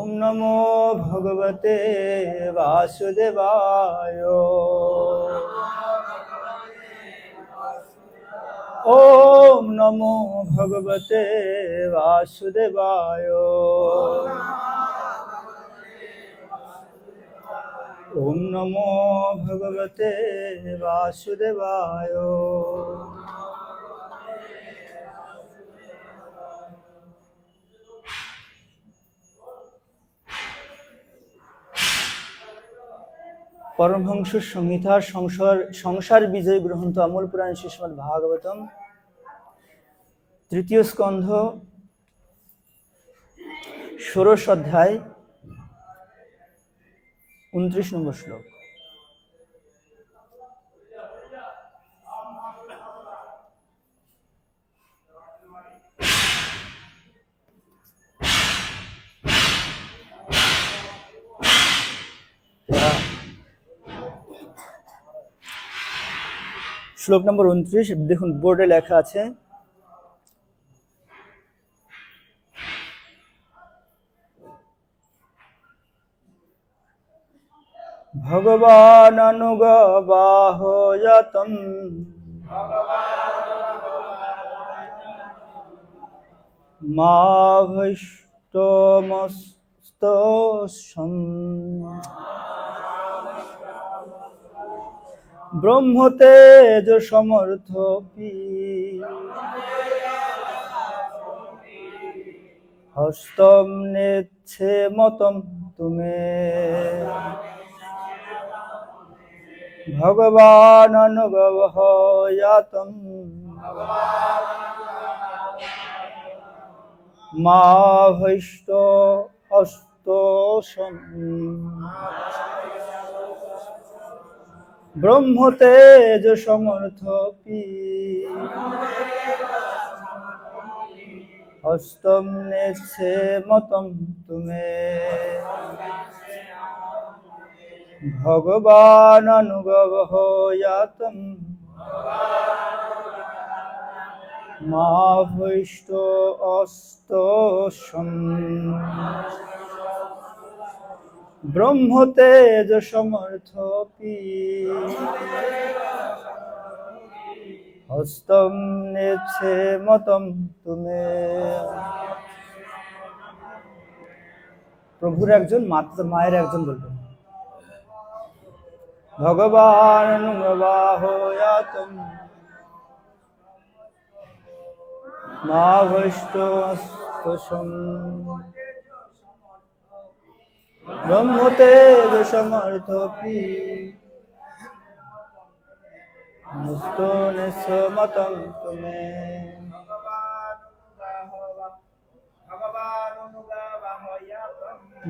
ওম নমো ভগবতে বাসুদেবায়। ওম নমো ভগবতে বাসুদেবায়। ওম নমো ভগবতে বাসুদেবায়। পরমহংস সংহিতার সংসার বিজয় গ্রন্থ অমল পুরাণ শ্রীমদ্ ভাগবতম, তৃতীয় স্কন্ধ, ষোড়শ অধ্যায়, 29 নম্বর শ্লোক। শ্লোক নম্বর 29, দেখুন বোর্ডে লেখা আছে, ভগবান অনুগবাহয়তম মা ভৈষ্টমস্তস্যম ব্রহ্মতেজ সমর্থপি হস্তম নেচ্ছে মতম তুমে ভগবান অনুগবাহয়তম মা ভৈষ্টমস্তস্যম ব্রহ্মতেজ সমর্থপি হস্তম নেচ্ছে মতম তুমে ভগবান অনুগবাহয়তম মা ভৈষ্টমস্তস্যম ব্রহ্মতেজ সমর্থপি হস্তম নেচ্ছে মতম তুমে। প্রভুর একজন, মায়ের একজন বলবেন, ভগবান অনুগবাহয়তম মা ভৈষ্টমস্তস্যম ব্রহ্মতেজ সমর্থপি হস্তো নেচ্ছে মতম তুমে।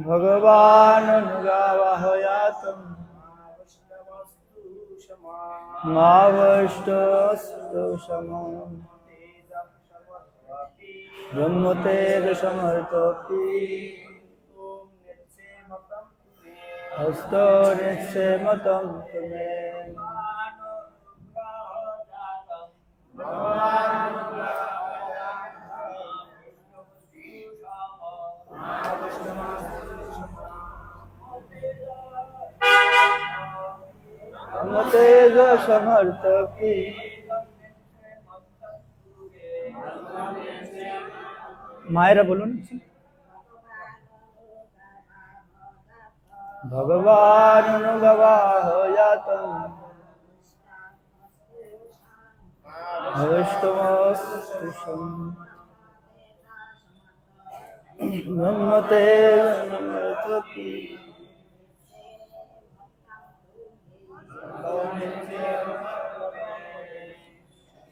ভগবান অনুগবাহয়তম মা ভৈষ্টমস্তস্যম ব্রহ্মতেজ সমর্থপি হস্তো নেচ্ছে মতম তুমে। ব্রহ্মতেজ সমর্থপি মায়েরা বলুন, ভগবান অনুগবাহয়তম ভৈষ্টমস্তস্যম ব্রহ্মতেজ সমর্থপি।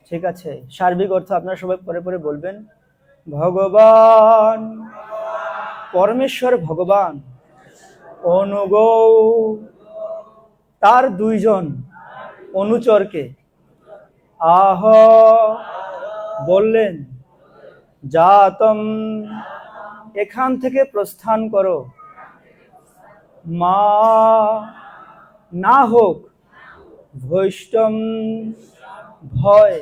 ঠিক আছে, সার্বিক অর্থ আপনারা সবাই পরে পরে বলবেন। ভগবান, পরমেশ্বর ভগবান, অনুগো, তার দুইজন অনুচরকে, আহ বললেন, জাতম এখান থেকে প্রস্থান করো, মা না হোক, ভৈষ্টম ভয়,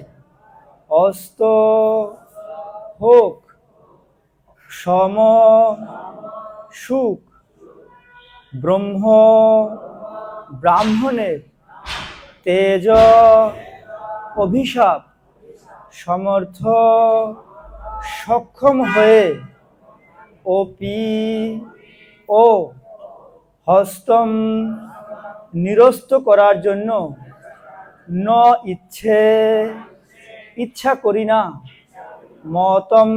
অস্ত হোক, সম সুখ, ব্রহ্ম ব্রাহ্মণের তেজ, অভিশাপ, সমর্থ সক্ষম হয়ে অপি ও হস্তম নিরস্ত করার জন্য ন ইচ্ছা করি না, মতম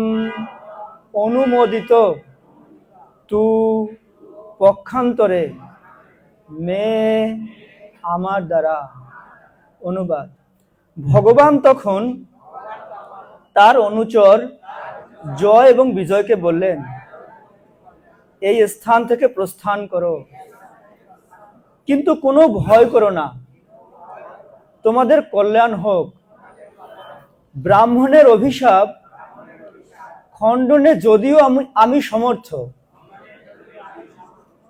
অনুমোদিত তু পক্ষান্তরে মে আমার দ্বারা। অনুবাদ: ভগবান তখন তার অনুচর জয় এবং বিজয়কে বললেন, এই স্থান থেকে প্রস্থান করো, কিন্তু কোনো ভয় করো না, তোমাদের কল্যাণ হোক। ব্রাহ্মণের অভিশাপ খণ্ডনে যদিও আমি সমর্থ,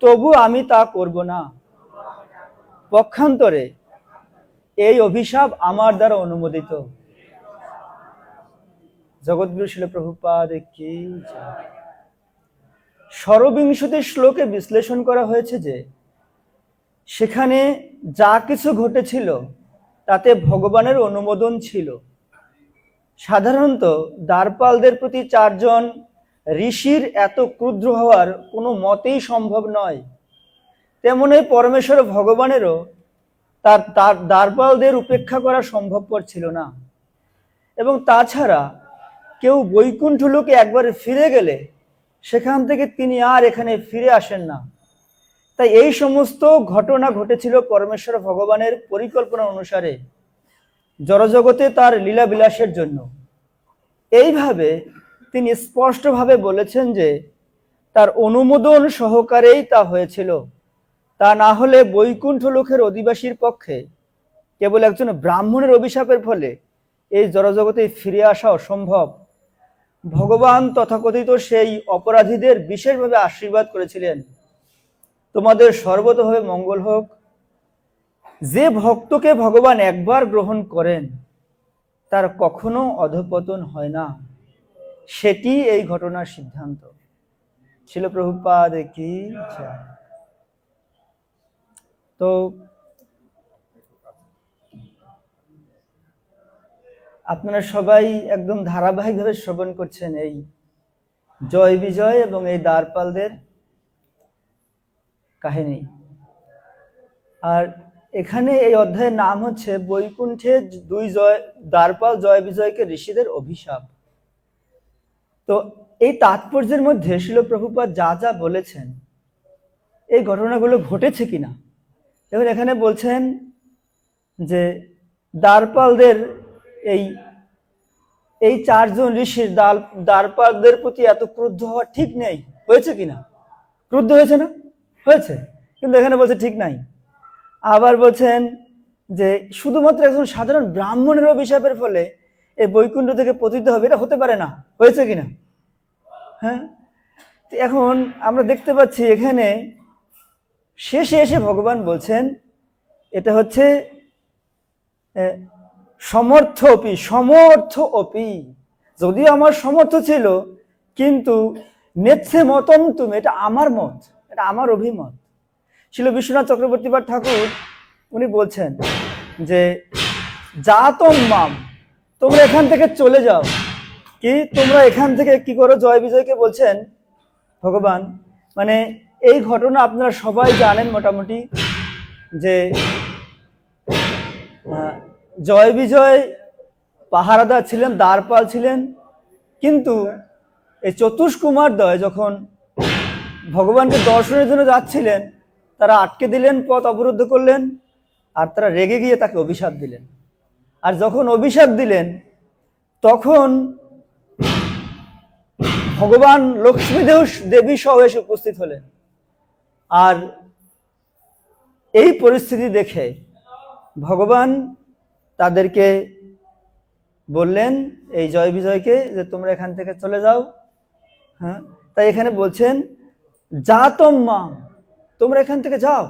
তবু আমি তা করব না। পক্ষান্তরে এই অভিশাপ আমার দ্বারা অনুমোদিত। জগৎগুরু শিল প্রভুপাদ কি জয়। ষড়বিংশতি শ্লোকে বিশ্লেষণ করা হয়েছে যে সেখানে যা কিছু ঘটেছিল তাতে ভগবানের অনুমোদন ছিল। সাধারণত দ্বারপালদের প্রতি 4 জন ঋষির এত ক্রুদ্ধ হওয়ার কোনো মতেই সম্ভব নয়। তেমনি পরমেশ্বর ভগবানেরও তার দ্বারপালদের উপেক্ষা করা সম্ভবপর ছিল না। এবং তাছাড়া কেউ বৈকুণ্ঠ লোকে একবার ফিরে গেলে সেখান থেকে তিনি আর এখানে ফিরে আসেন না। তাই এই সমস্ত ঘটনা ঘটেছিল পরমেশ্বর ভগবানের পরিকল্পনা অনুসারে, জড়জগতে তার লীলা বিলাসের জন্য। এইভাবে তিনি স্পষ্টভাবে বলেছেন যে তার অনুমোদন সহকারেই তা হয়েছিল। তা না হলে বৈকুণ্ঠ লোকের অধিবাসীর পক্ষে কেবল একজন ব্রাহ্মণের অভিশাপের ফলে এই জড়জগতে ফিরে আসা অসম্ভব। ভগবান তথাকথিত সেই অপরাধীদের বিশেষভাবে আশীর্বাদ করেছিলেন, তোমাদের সর্বতভাবে মঙ্গল হোক। যে ভক্তকে ভগবান একবার গ্রহণ করেন তার কখনো অধঃপতন হয় না, সেটি এই ঘটনার সিদ্ধান্ত। শিল প্রভুপাদ কি জয়। তো আপনারা সবাই একদম ধারাবাহিকভাবে শ্রবণ করছেন এই জয় বিজয় এবং এই দ্বারপালদের কাহিনী। আর এখানে এই অধ্যায়ের নাম হচ্ছে বৈকুণ্ঠে 2 দ্বারপাল জয় বিজয়কে ঋষিদের অভিশাপ। তো এই তাৎপর্যের মধ্যে শিল প্রভুপাদ যা যা বলেছেন এই ঘটনাগুলো ঘটেছে কিনা, এবং এখানে বলছেন যে দ্বারপালদের এই 4 জন ঋষির দ্বারপালদের প্রতি এত ক্রুদ্ধ হওয়া ঠিক নেই। হয়েছে কিনা? ক্রুদ্ধ হয়েছে না? হয়েছে, কিন্তু এখানে বলছে ঠিক নাই। আবার বলছেন যে শুধুমাত্র একজন সাধারণ ব্রাহ্মণের অভিশাপের ফলে এই বৈকুণ্ঠ থেকে পতিত হবে, এটা হতে পারে না। হয়েছে কিনা? হ্যাঁ। এখন আমরা দেখতে পাচ্ছি এখানে শেষে এসে ভগবান বলছেন এটা হচ্ছে সমর্থ অপি, যদিও আমার সমর্থ ছিল, কিন্তু নেচ্ছে মতম তুমি, এটা আমার মত, এটা আমার অভিমত। শিল বিশ্বনাথ চক্রবর্তী ঠাকুর উনি বলছেন যে জাতম মাম, তোমরা এখান থেকে চলে যাও। কি তোমরা এখান থেকে কি করো? জয় বিজয়কে বলছেন ভগবান। মানে এই ঘটনা আপনারা সবাই জানেন মোটামুটি, যে জয় বিজয় পাহারাদার ছিলেন, দ্বারপাল ছিলেন, কিন্তু এই চতুষ্কুমারদ্বয় যখন ভগবানকে দর্শনের জন্য যাচ্ছিলেন তারা আটকে দিলেন, পথ অবরুদ্ধ করলেন, আর তারা রেগে গিয়ে তাকে অভিশাপ দিলেন। আর যখন অভিশাপ দিলেন তখন ভগবান লক্ষ্মী দেবী সহ এসে উপস্থিত হলেন। আর এই পরিস্থিতি দেখে ভগবান তাদেরকে বললেন, এই জয় বিজয়কে, যে তোমরা এখান থেকে চলে যাও। হ্যাঁ, তাই এখানে বলছেন জাতম মা, তোমরা এখান থেকে যাও।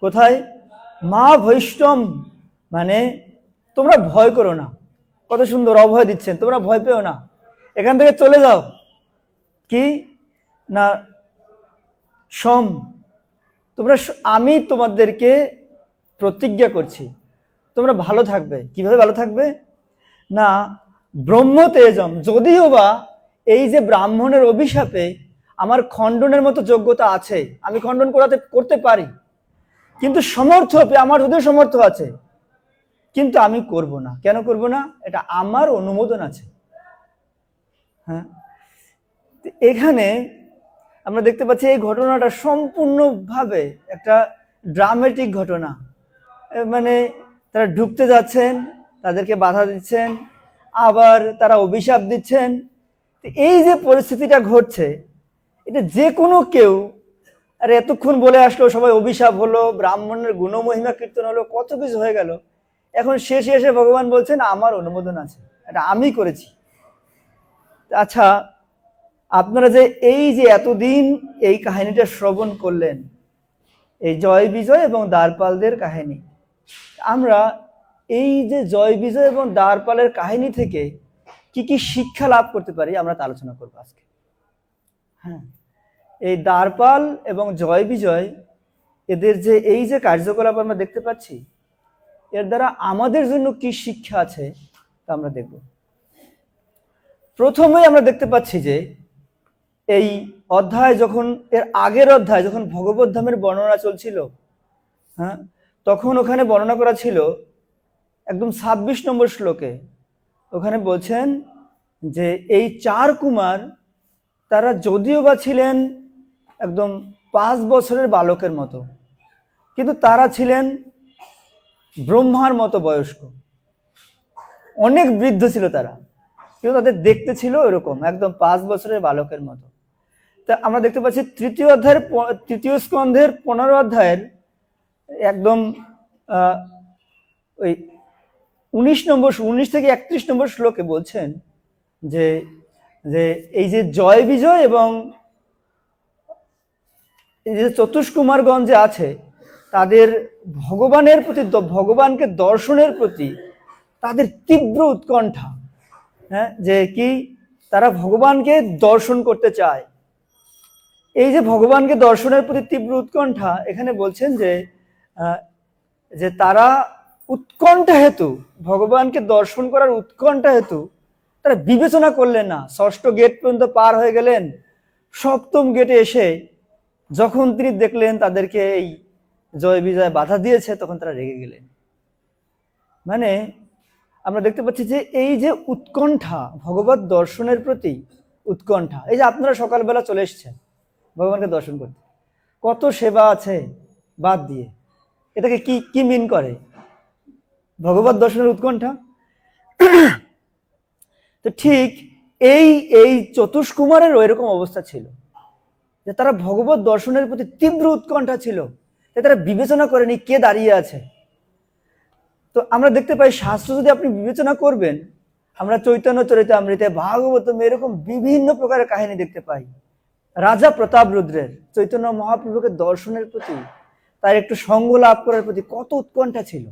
কোথায়? মা বৈষ্ণম, মানে তোমরা ভয় করো না। কত সুন্দর অভয় দিচ্ছেন, তোমরা ভয় পেও না, এখান থেকে চলে যাও। কি না, সম আমি তোমাদেরকে প্রতিজ্ঞা করছি তোমরা ভালো থাকবে। কিভাবে ভালো থাকবে? না, ব্রহ্ম তেজম, যদিও বা এই যে ব্রাহ্মণের অভিশাপে আমার খণ্ডনের মতো যোগ্যতা আছে, আমি খণ্ডন করতে পারি, কিন্তু আমার হৃদয় সমর্থ আছে, কিন্তু আমি করব না। কেন করব না? এটা আমার অনুমোদন আছে। হ্যাঁ, এখানে আমরা দেখতে পাচ্ছি এই ঘটনাটা সম্পূর্ণভাবে একটা ড্রামেটিক ঘটনা। মানে তারা ঢুকতে যাচ্ছেন, তাদেরকে বাধা দিচ্ছেন, আবার তারা অভিশাপ দিচ্ছেন। এই যে পরিস্থিতিটা ঘটছে, এটা যে কোনো কেউ, আর এতক্ষণ বলে আসলো সবাই অভিশাপ হলো, ব্রাহ্মণের গুণমহিমা কীর্তন হলো, কত কিছু হয়ে গেল, এখন শেষে এসে ভগবান বলছেন আমার অনুমোদন আছে, এটা আমি করেছি। আচ্ছা, আপনারা যে এই যে এতদিন এই কাহিনীটা শ্রবণ করলেন, এই জয় বিজয় এবং দ্বারপালদের কাহিনী, আমরা এই যে জয় বিজয় এবং দ্বারপালের কাহিনী থেকে কি কি শিক্ষা লাভ করতে পারি আমরা তা আলোচনা করবো আজকে। হ্যাঁ, এই দ্বারপাল এবং জয় বিজয়, এদের যে এই যে কার্যকলাপ আমরা দেখতে পাচ্ছি, এর দ্বারা আমাদের জন্য কি শিক্ষা আছে তা আমরা দেখব। প্রথমেই আমরা দেখতে পাচ্ছি যে এই অধ্যায় যখন, এর আগের অধ্যায় যখন ভগবত ধামের বর্ণনা চলছিল, হ্যাঁ, তখন ওখানে বর্ণনা করা ছিল একদম 26 নম্বর শ্লোকে, ওখানে বলছেন যে এই 4 কুমার, তারা যদিও বা ছিলেন একদম 5 বছরের বালকের মতো, কিন্তু তারা ছিলেন ব্রহ্মার মতো বয়স্ক, অনেক বৃদ্ধ ছিল তারা, কিন্তু তাদের দেখতে ছিল এরকম একদম 5 বছরের বালকের মতো। তা আমরা দেখতে পাচ্ছি তৃতীয় স্কন্ধের 15 অধ্যায়ের একদম ওই 19 থেকে 31 নম্বর শ্লোকে বলছেন যে যে এই যে জয় বিজয় এবং এই যে চতুষ্কুমারগণ যে আছে, তাদের ভগবানের প্রতি, ভগবানকে দর্শনের প্রতি তাদের তীব্র উৎকণ্ঠা। হ্যাঁ, যে কি তারা ভগবানকে দর্শন করতে চায়। এই যে ভগবানকে দর্শনের প্রতি তীব্র উৎকণ্ঠা, এখানে বলছেন যে তারা উৎকণ্ঠা হেতু, ভগবানকে দর্শন করার উৎকণ্ঠা হেতু তারা বিবেচনা করলেন না। 6ষ্ঠ গেট পর্যন্ত পার হয়ে গেলেন, 7ম গেটে এসে যখন তিনি দেখলেন তাদেরকে এই জয় বিজয় বাধা দিয়েছে, তখন তারা রেগে গেলেন। মানে আমরা দেখতে পাচ্ছি যে এই যে উৎকণ্ঠা, ভগবত দর্শনের প্রতি উৎকণ্ঠা, এই যে আপনারা সকালবেলা চলে এসছেন ভগবানকে দর্শন করতে, কত সেবা আছে বাদ দিয়ে, এটাকে কি কি মিন করে? ভগবত দর্শনের উৎকণ্ঠা। তো ঠিক এই এই চতুষ্কুমারেরও এরকম অবস্থা ছিল, যে তারা ভগবত দর্শনের প্রতি তীব্র উৎকণ্ঠা ছিল, তারা বিবেচনা করেনি কে দাঁড়িয়ে আছে। তো আমরা দেখতে পাই শাস্ত্র যদি আপনি বিবেচনা করবেন, আমরা চৈতন্য চরিতামৃতে, ভাগবতম, এরকম বিভিন্ন প্রকারের কাহিনী দেখতে পাই। রাজা প্রতাপ রুদ্রের চৈতন্য মহাপ্রভুকে দর্শনের প্রতি, তার একটু সঙ্গ লাভ করার প্রতি কত উৎকণ্ঠা ছিল,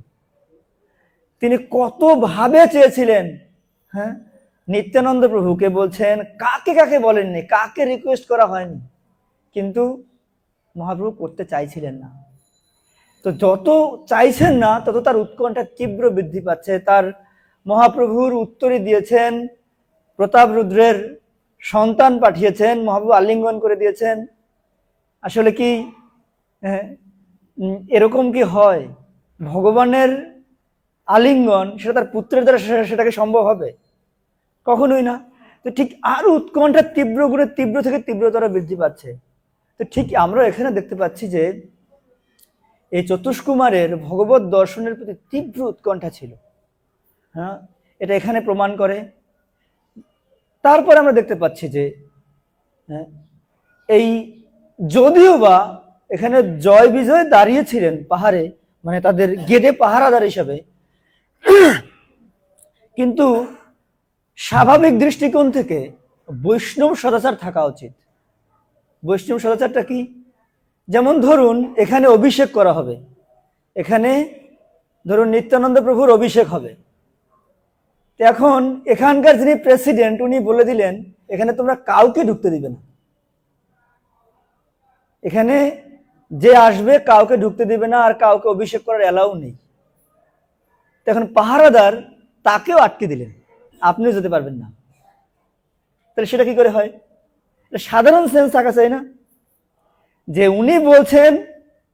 তিনি কত ভাবে চেয়েছিলেন। হ্যাঁ, নিত্যানন্দ প্রভুকে বলছেন, কাকে কাকে বলেননি, কাকে রিকোয়েস্ট করা হয়নি, কিন্তু মহাপ্রভু করতে চাইছিলেন না। তো যত চাইছেন না, তত তার উৎকণ্ঠা তীব্র বৃদ্ধি পাচ্ছে। তার মহাপ্রভুর উত্তরই দিয়েছেন, প্রতাপ রুদ্রের সন্তান পাঠিয়েছেন, মহাপ্রভু আলিঙ্গন করে দিয়েছেন। আসলে কি এরকম কি হয়? ভগবানের আলিঙ্গন সেটা তার পুত্রের দ্বারা সেটাকে সম্ভব হবে? কখনোই না। তো ঠিক আর উৎকণ্ঠা তীব্র গুণে তীব্র থেকে তীব্রতর বৃদ্ধি পাচ্ছে। তো ঠিক আমরা এখানে দেখতে পাচ্ছি যে এই চতুষ্কুমারের ভগবত দর্শনের প্রতি তীব্র উৎকণ্ঠা ছিল। হ্যাঁ, এটা এখানে প্রমাণ করে। তারপরে আমরা দেখতে পাচ্ছি যে এই যদিও বা এখানে জয় বিজয় দাঁড়িয়েছিলেন পাহাড়ে, মানে তাদের গেটে পাহারাদার হিসাবে, কিন্তু স্বাভাবিক দৃষ্টিকোণ থেকে বৈষ্ণব সদাচার থাকা উচিত। বৈষ্ণব সদাচারটা কি? যেমন ধরুন এখানে অভিষেক করা হবে, এখানে ধরুন নিত্যানন্দ প্রভুর অভিষেক হবে। এখন এখানকার যিনি প্রেসিডেন্ট, উনি বলে দিলেন এখানে তোমরা কাউকে ঢুকতে দিবে না। এখানে যে আসবে কাউকে ঢুকতে দিবে না, আর কাউকে অভিষেক করার অ্যালাউ নেই। এখন পাহারাদার তাকেও আটকে দিলেন, আপনিও যেতে পারবেন না। তাহলে সেটা কি করে হয়? সাধারণ সেন্স থাকা চাই না, যে উনি বলছেন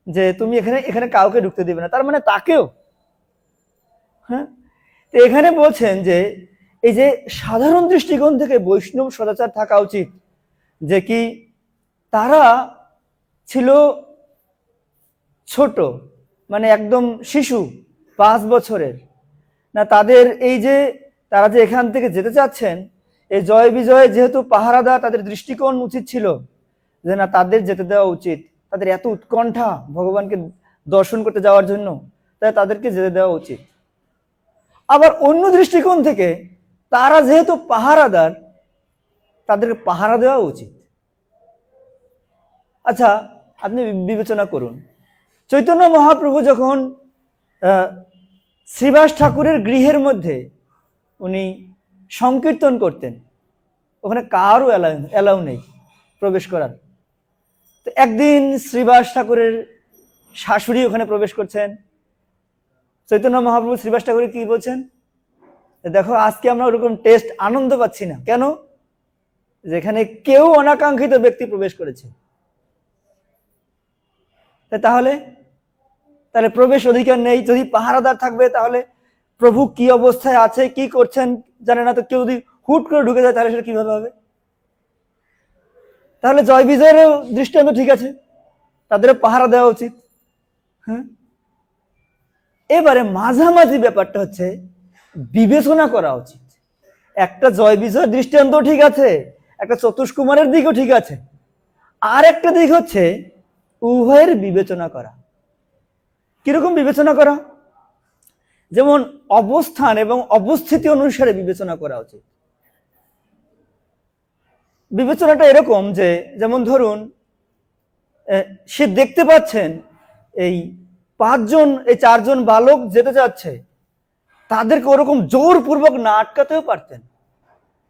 যে তুমি এখানে এখানে কাউকে ঢুকতে দিবে না, তার মানে তাকেও। হ্যাঁ, তো এখানে বলছেন যে এই যে সাধারণ দৃষ্টিকোণ থেকে বৈষ্ণব সদাচার থাকা উচিত, যে কি তারা ছিল ছোট, মানে একদম শিশু, 5 বছরের না, তাদের এই যে তারা যে এখান থেকে যেতে চাচ্ছেন, এই জয় বিজয়ে যেহেতু পাহারাদার, তাদের দৃষ্টিকোণ উচিত ছিল যে না, তাদের যেতে দেওয়া উচিত। তাদের এত উৎকণ্ঠা ভগবানকে দর্শন করতে যাওয়ার জন্য, তাই তাদেরকে যেতে দেওয়া উচিত। আবার অন্য দৃষ্টিকোণ থেকে তারা যেহেতু পাহারাদার, তাদেরকে পাহারা দেওয়া উচিত। আচ্ছা, আপনি বিবেচনা করুন, চৈতন্য মহাপ্রভু যখন শ্রীবাস ঠাকুরের গৃহের মধ্যে উনি সংকীর্তন করতেন, ওখানে কারও অ্যালাউ নেই প্রবেশ করার। তো একদিন শ্রীবাস ঠাকুরের শাশুড়ি ওখানে প্রবেশ করছেন। চৈতন্য মহাপ্রভু শ্রীবাস ঠাকুর কি বলছেন? দেখো, আজকে আমরা ওরকম টেস্ট আনন্দ পাচ্ছি না। কেন? যেখানে কেউ অনাকাঙ্ক্ষিত ব্যক্তি প্রবেশ করেছে। তাহলে তাহলে প্রবেশ অধিকার নেই। যদি পাহারাদার থাকবে, তাহলে প্রভু কি অবস্থায় আছে, কি করছেন জানে না, তো কেউ যদি হুট করে ঢুকে যায় তাহলে সেটা কিভাবে হবে? তাহলে জয় বিজয়ের দৃষ্টান্ত ঠিক আছে, তাদেরও পাহারা দেওয়া উচিত। হ্যাঁ, এবারে মাঝামাঝি ব্যাপারটা হচ্ছে বিবেচনা করা উচিত। একটা জয় বিজয়ের দৃষ্টান্ত ঠিক আছে, একটা চতুষ্কুমারের দিকও ঠিক আছে, আর একটা দিক হচ্ছে উভয়ের বিবেচনা করা। কিরকম বিবেচনা করা? যেমন অবস্থান এবং অবস্থিতি অনুসারে বিবেচনা করা উচিত। বিবেচনাটা এরকম যে, যেমন ধরুন, সে দেখতে পাচ্ছেন এই 4জন বালক যেতে যাচ্ছে, তাদেরকে ওরকম জোরপূর্বক না আটকাতেও পারতেন,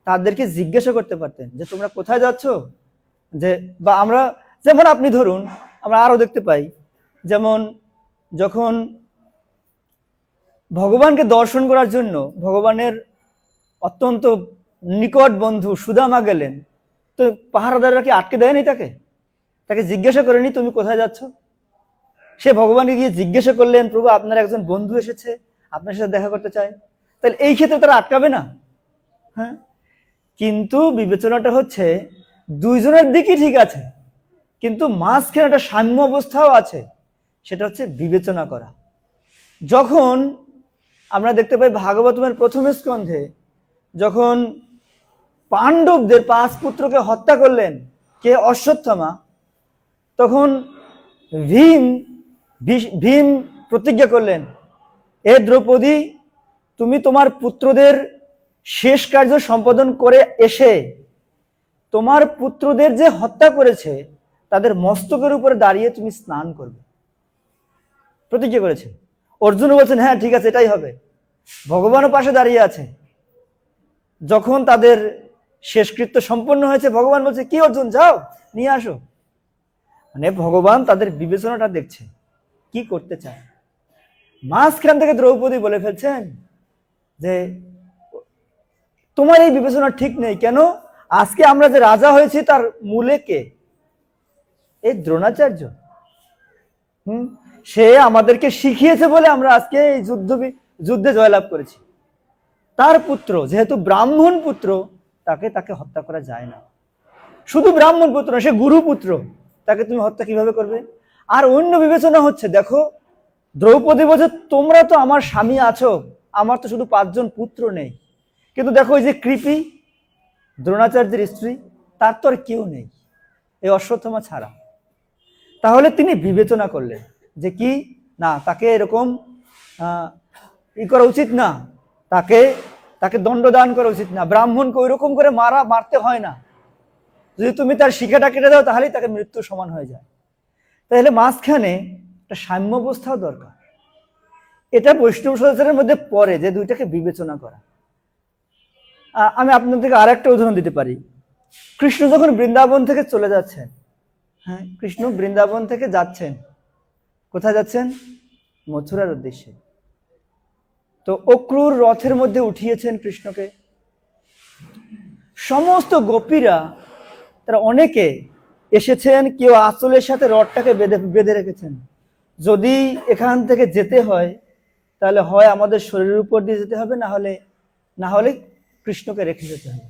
তাদেরকে জিজ্ঞাসা করতে পারতেন যে তোমরা কোথায় যাচ্ছ। যে বা আমরা, যেমন আপনি ধরুন, আমরা আরো দেখতে পাই, যেমন যখন ভগবানকে দর্শন করার জন্য ভগবানের অত্যন্ত নিকট বন্ধু সুদামা গেলেন, তো পাহারাদাররা কি আটকে দেয়নি? তাকে জিজ্ঞাসা করেনি তুমি কোথায় যাচ্ছ? সে ভগবানকে গিয়ে জিজ্ঞাসা করলেন, প্রভু আপনার একজন বন্ধু এসেছে, আপনার সাথে দেখা করতে চায়। তাহলে এই ক্ষেত্রে তারা আটকাবে না? হ্যাঁ, কিন্তু বিবেচনাটা হচ্ছে দুইজনের দিকই ঠিক আছে, কিন্তু মাঝখানে একটা সাম্য অবস্থাও আছে, সেটা হচ্ছে বিবেচনা করা। যখন আমরা দেখতে পাই ভাগবতমের প্রথম স্কন্ধে, যখন পাণ্ডবদের 5 পুত্রকে হত্যা করলেন কে? অশ্বত্থামা। তখন ভীম প্রতিজ্ঞা করলেন, এ দ্রৌপদী, তুমি তোমার পুত্রদের শেষ কার্য সম্পাদন করে এসে তোমার পুত্রদের যে হত্যা করেছে তাদের মস্তকের উপরে দাঁড়িয়ে তুমি স্নান করবে, প্রতিজ্ঞা করেছে। অর্জুন বলছেন হ্যাঁ ঠিক আছে, এটাই হবে। ভগবানও পাশে দাঁড়িয়ে আছে। যখন তাদের শেষকৃত্য সম্পন্ন হয়েছে, ভগবান বলছে কি অর্জুন, যাও নিয়ে আসো। মানে ভগবান তাদের বিবেচনাটা দেখছে, কি করতে চায়। মাঝখান থেকে দ্রৌপদী বলে ফেলছেন যে তোমার এই বিবেচনা ঠিক নেই। কেন? আজকে আমরা যে রাজা হয়েছি তার মূলে কে? এই দ্রোণাচার্য। সে আমাদেরকে শিখিয়েছে বলে আমরা আজকে এই যুদ্ধে জয়লাভ করেছি। তার পুত্র, যেহেতু ব্রাহ্মণ পুত্র, তাকে হত্যা করা যায় না। শুধু ব্রাহ্মণ পুত্র, সে গুরু পুত্র, তাকে তুমি হত্যা কিভাবে করবে? আর অন্য বিবেচনা হচ্ছে, দেখো দ্রৌপদী বলছে তোমরা তো আমার স্বামী আছো, আমার তো শুধু 5 জন পুত্র নেই, কিন্তু দেখো এই যে কৃপি দ্রোণাচার্যের স্ত্রী, তার তো আর কেউ নেই এই অশ্বত্থামা ছাড়া। তাহলে তিনি বিবেচনা করলেন যে কি না, তাকে এরকম করা উচিত না, তাকে দণ্ডদান করা উচিত না। ব্রাহ্মণকে ওইরকম করে মারতে হয় না, যদি তুমি তার শিখাটা কেটে দাও তাহলেই তাকে মৃত্যু সমান হয়ে যায়। তাহলে মাঝখানে একটা সাম্য অবস্থাও দরকার। এটা বৈষ্ণব সদাচারের মধ্যে পড়ে, যে দুইটাকে বিবেচনা করা। আমি আপনাদেরকে আর একটা উদাহরণ দিতে পারি। কৃষ্ণ যখন বৃন্দাবন থেকে চলে যাচ্ছেন, হ্যাঁ, কৃষ্ণ বৃন্দাবন থেকে যাচ্ছেন, কোথায় যাচ্ছেন? মথুরার উদ্দেশ্যে। তো অক্রুর রথের মধ্যে উঠিয়েছেন কৃষ্ণকে। সমস্ত গোপীরা, তারা অনেকে এসেছেন, কেউ আঁচলের সাথে রথটাকে বেঁধে বেঁধে রেখেছেন। যদি এখান থেকে যেতে হয় তাহলে হয় আমাদের শরীরের উপর দিয়ে যেতে হবে, না হলে কৃষ্ণকে রেখে যেতে হবে।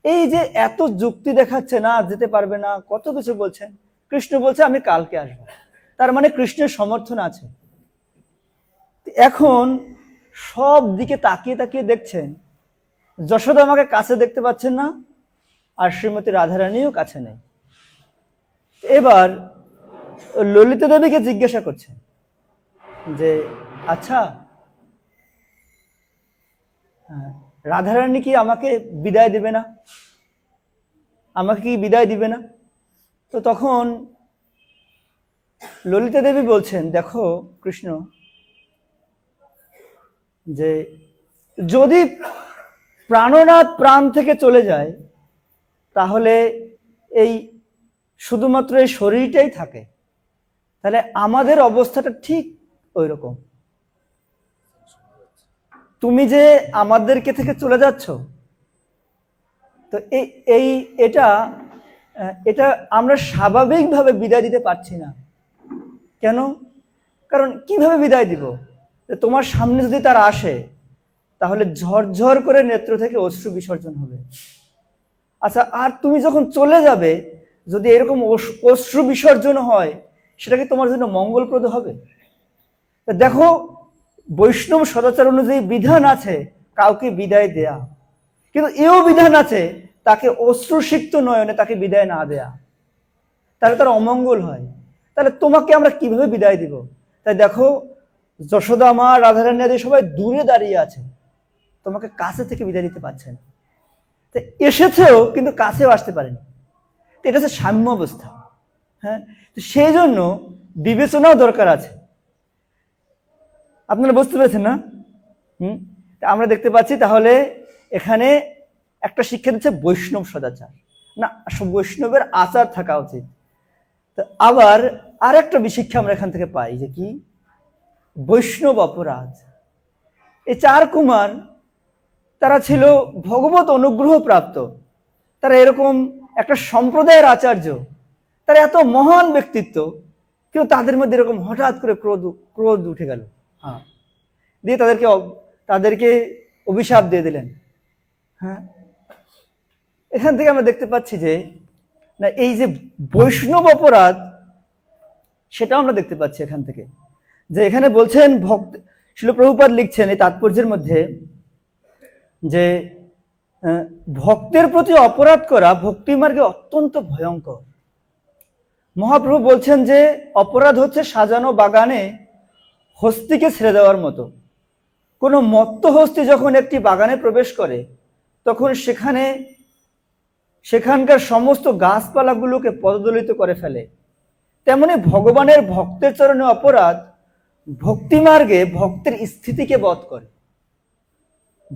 এই যে এত যুক্তি দেখাচ্ছে, না যেতে পারবে না, কত কিছু বলছেন। কৃষ্ণ বলছে আমি কালকে আসবো, তার মানে কৃষ্ণের সমর্থন আছে। এখন সব দিকে তাকিয়ে তাকিয়ে দেখছেন, যশোদা আমাকে কাছে দেখতে পাচ্ছেন না, আর শ্রীমতী রাধারানীও কাছে নেই। এবার ললিতা দেবীকে জিজ্ঞাসা করছেন যে আচ্ছা, রাধারানী কি আমাকে বিদায় দিবে না? আমাকে কি বিদায় দিবে না? তো তখন ললিতা দেবী বলছেন, দেখো কৃষ্ণ, যে যদি প্রাণনাথ প্রাণ থেকে চলে যায় তাহলে এই শুধুমাত্র এই শরীরটাই থাকে, তাহলে আমাদের অবস্থাটা ঠিক ওই রকম। তুমি যে আমাদেরকে থেকে চলে যাচ্ছ, তো এই এটা এটা আমরা স্বাভাবিকভাবে বিদায় দিতে পারছি না। কেন? কারণ কিভাবে বিদায় দিব? তোমার সামনে যদি তারা আসে তাহলে ঝরঝর করে নেত্র থেকে অশ্রু বিসর্জন হবে। আচ্ছা, আর তুমি যখন চলে যাবে, যদি এরকম অশ্রু বিসর্জন হয়, সেটা কি তোমার জন্য মঙ্গলপ্রদ হবে? দেখো, বৈষ্ণব সদাচার অনুযায়ী বিধান আছে কাউকে বিদায় দেয়া, কিন্তু এও বিধান আছে তাকে অশ্রুসিক্ত নয়নে তাকে বিদায় না দেয়া, তাহলে তার অমঙ্গল হয়। তাহলে তোমাকে আমরা কিভাবে বিদায় দিব? তাই দেখো, যশোদা মা, রাধারানী আদি সবাই দূরে দাঁড়িয়ে আছে, তোমাকে কাছে থেকে বিদায় দিতে পারছে না। এসেছেও কিন্তু কাছেও আসতে পারেনি। এটা হচ্ছে সাম্য অবস্থা। হ্যাঁ, তো সেই জন্য বিবেচনাও দরকার আছে। আপনারা বুঝতে পেরেছেন না? আমরা দেখতে পাচ্ছি তাহলে এখানে একটা শিক্ষা দিচ্ছে বৈষ্ণব সদাচার, না বৈষ্ণবের আচার থাকা উচিত। তো আবার আর একটা শিক্ষা আমরা এখান থেকে পাই, যে কি বৈষ্ণব অপরাধ। এই চার কুমার তারা ছিল ভগবত অনুগ্রহ প্রাপ্ত, তারা এরকম একটা সম্প্রদায়ের আচার্য, তারা এত মহান ব্যক্তিত্ব, কিন্তু তাদের মধ্যে এরকম হঠাৎ করে ক্রোধ উঠে গেল। হ্যাঁ, দিয়ে তাদেরকে অভিশাপ দিয়ে দিলেন। হ্যাঁ, এখান থেকে আমরা দেখতে পাচ্ছি যে না, এই যে বৈষ্ণব অপরাধ, সেটাও আমরা দেখতে পাচ্ছি এখান থেকে। যে এখানে বলছেন, শিল প্রভুপাদ লিখছেন এই তাৎপর্যের মধ্যে, যে ভক্তের প্রতি অপরাধ করা ভক্তি মার্গে অত্যন্ত ভয়ঙ্কর। মহাপ্রভু বলছেন যে অপরাধ হচ্ছে সাজানো বাগানে হস্তিকে ছেড়ে দেওয়ার মতো। কোনো মত্ত হস্তি যখন একটি বাগানে প্রবেশ করে, তখন সেখানকার সমস্ত গাছপালাগুলোকে পদদলিত করে ফেলে। তেমনি ভগবানের ভক্তের চরণে অপরাধ ভক্তি মার্গে ভক্তের স্থিতিকে বধ করে,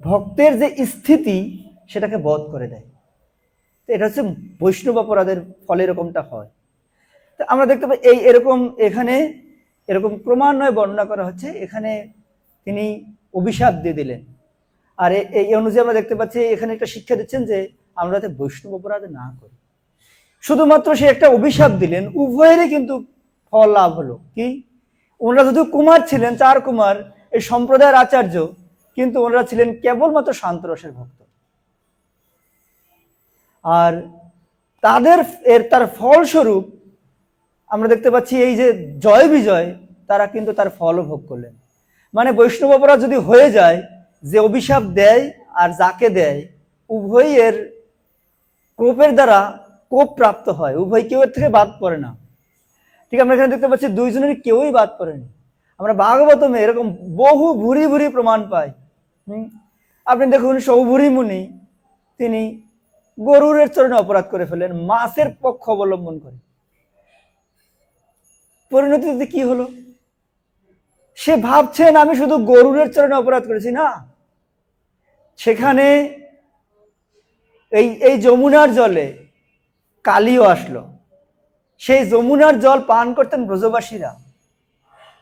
ভক্তের যে স্থিতি সেটাকে বধ করে দেয়। এটা হচ্ছে বৈষ্ণব অপরাধের ফলে এরকমটা হয়। তো আমরা দেখতে পাই এরকম এখানে এরকম ক্রমান্বয়ে বর্ণনা করা হচ্ছে। এখানে তিনি অভিশাপ দিয়ে দিলেন, আর এই অনুযায়ী আমরা দেখতে পাচ্ছি এখানে একটা শিক্ষা দিচ্ছেন যে আমরা যাতে বৈষ্ণব অপরাধ না করি। শুধুমাত্র সে একটা অভিশাপ দিলেন, উভয়েরই কিন্তু ফল লাভ হলো। কি, ওনারা যদিও কুমার ছিলেন, চার কুমার, এই সম্প্রদায়ের আচার্য, কিন্তু ওনারা ছিলেন কেবলমাত্র শান্তরসের ভক্ত। আর তার ফলস্বরূপ আমরা দেখতে পাচ্ছি এই যে জয় বিজয়, তারা কিন্তু তার ফলও ভোগ করলেন। মানে বৈষ্ণব অপরাধ যদি হয়ে যায়, যে অভিশাপ দেয় আর যাকে দেয়, উভয়ই এর কোপের দ্বারা কোপ প্রাপ্ত হয়, উভয় কেউ এর থেকে বাদ পড়ে না। ঠিক, আমরা এখানে দেখতে পাচ্ছি দুইজনের কেউই বাদ পড়েনি। আমরা ভাগবতমে এরকম বহু ভুরি ভুরি প্রমাণ পাই। আপনি দেখুন, সৌভুরি মুনি, তিনি গরুরের চরণে অপরাধ করে ফেলেন মাছের পক্ষ অবলম্বন করে। পরিণতিতে কি হলো? সে ভাবছেন আমি শুধু গরুরের চরণে অপরাধ করেছি, না, সেখানে এই যমুনার জলে কালিও আসলো। সেই যমুনার জল পান করতেন ব্রজবাসীরা,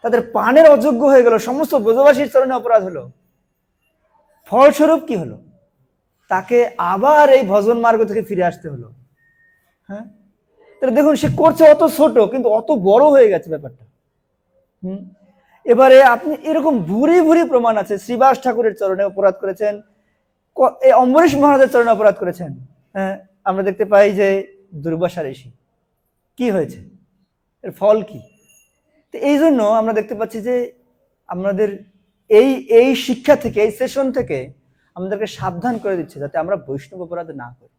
তাদের পানের অযোগ্য হয়ে গেল, সমস্ত ব্রজবাসীর চরণে অপরাধ হলো। ফলস্বরূপ কি হলো? তাকে আবার এই ভজন মার্গ থেকে ফিরে আসতে হলো। হ্যাঁ, তাহলে দেখুন, সে করছে অত ছোট, কিন্তু অত বড় হয়ে গেছে ব্যাপারটা। এবারে আপনি এরকম ভুরি ভুরি প্রমাণ আছে। শ্রীবাস ঠাকুরের চরণে অপরাধ করেছেন, অম্বরীশ মহারাজের চরণে অপরাধ করেছেন। হ্যাঁ, আমরা দেখতে পাই যে দুর্বাসা ঋষি কি হয়েছে, এর ফল কি? তো এই জন্য আমরা দেখতে পাচ্ছি যে আমাদের এই শিক্ষা থেকে, এই সেশন থেকে আমাদেরকে সাবধান করে দিচ্ছে যাতে আমরা বৈষ্ণব অপরাধ না করি।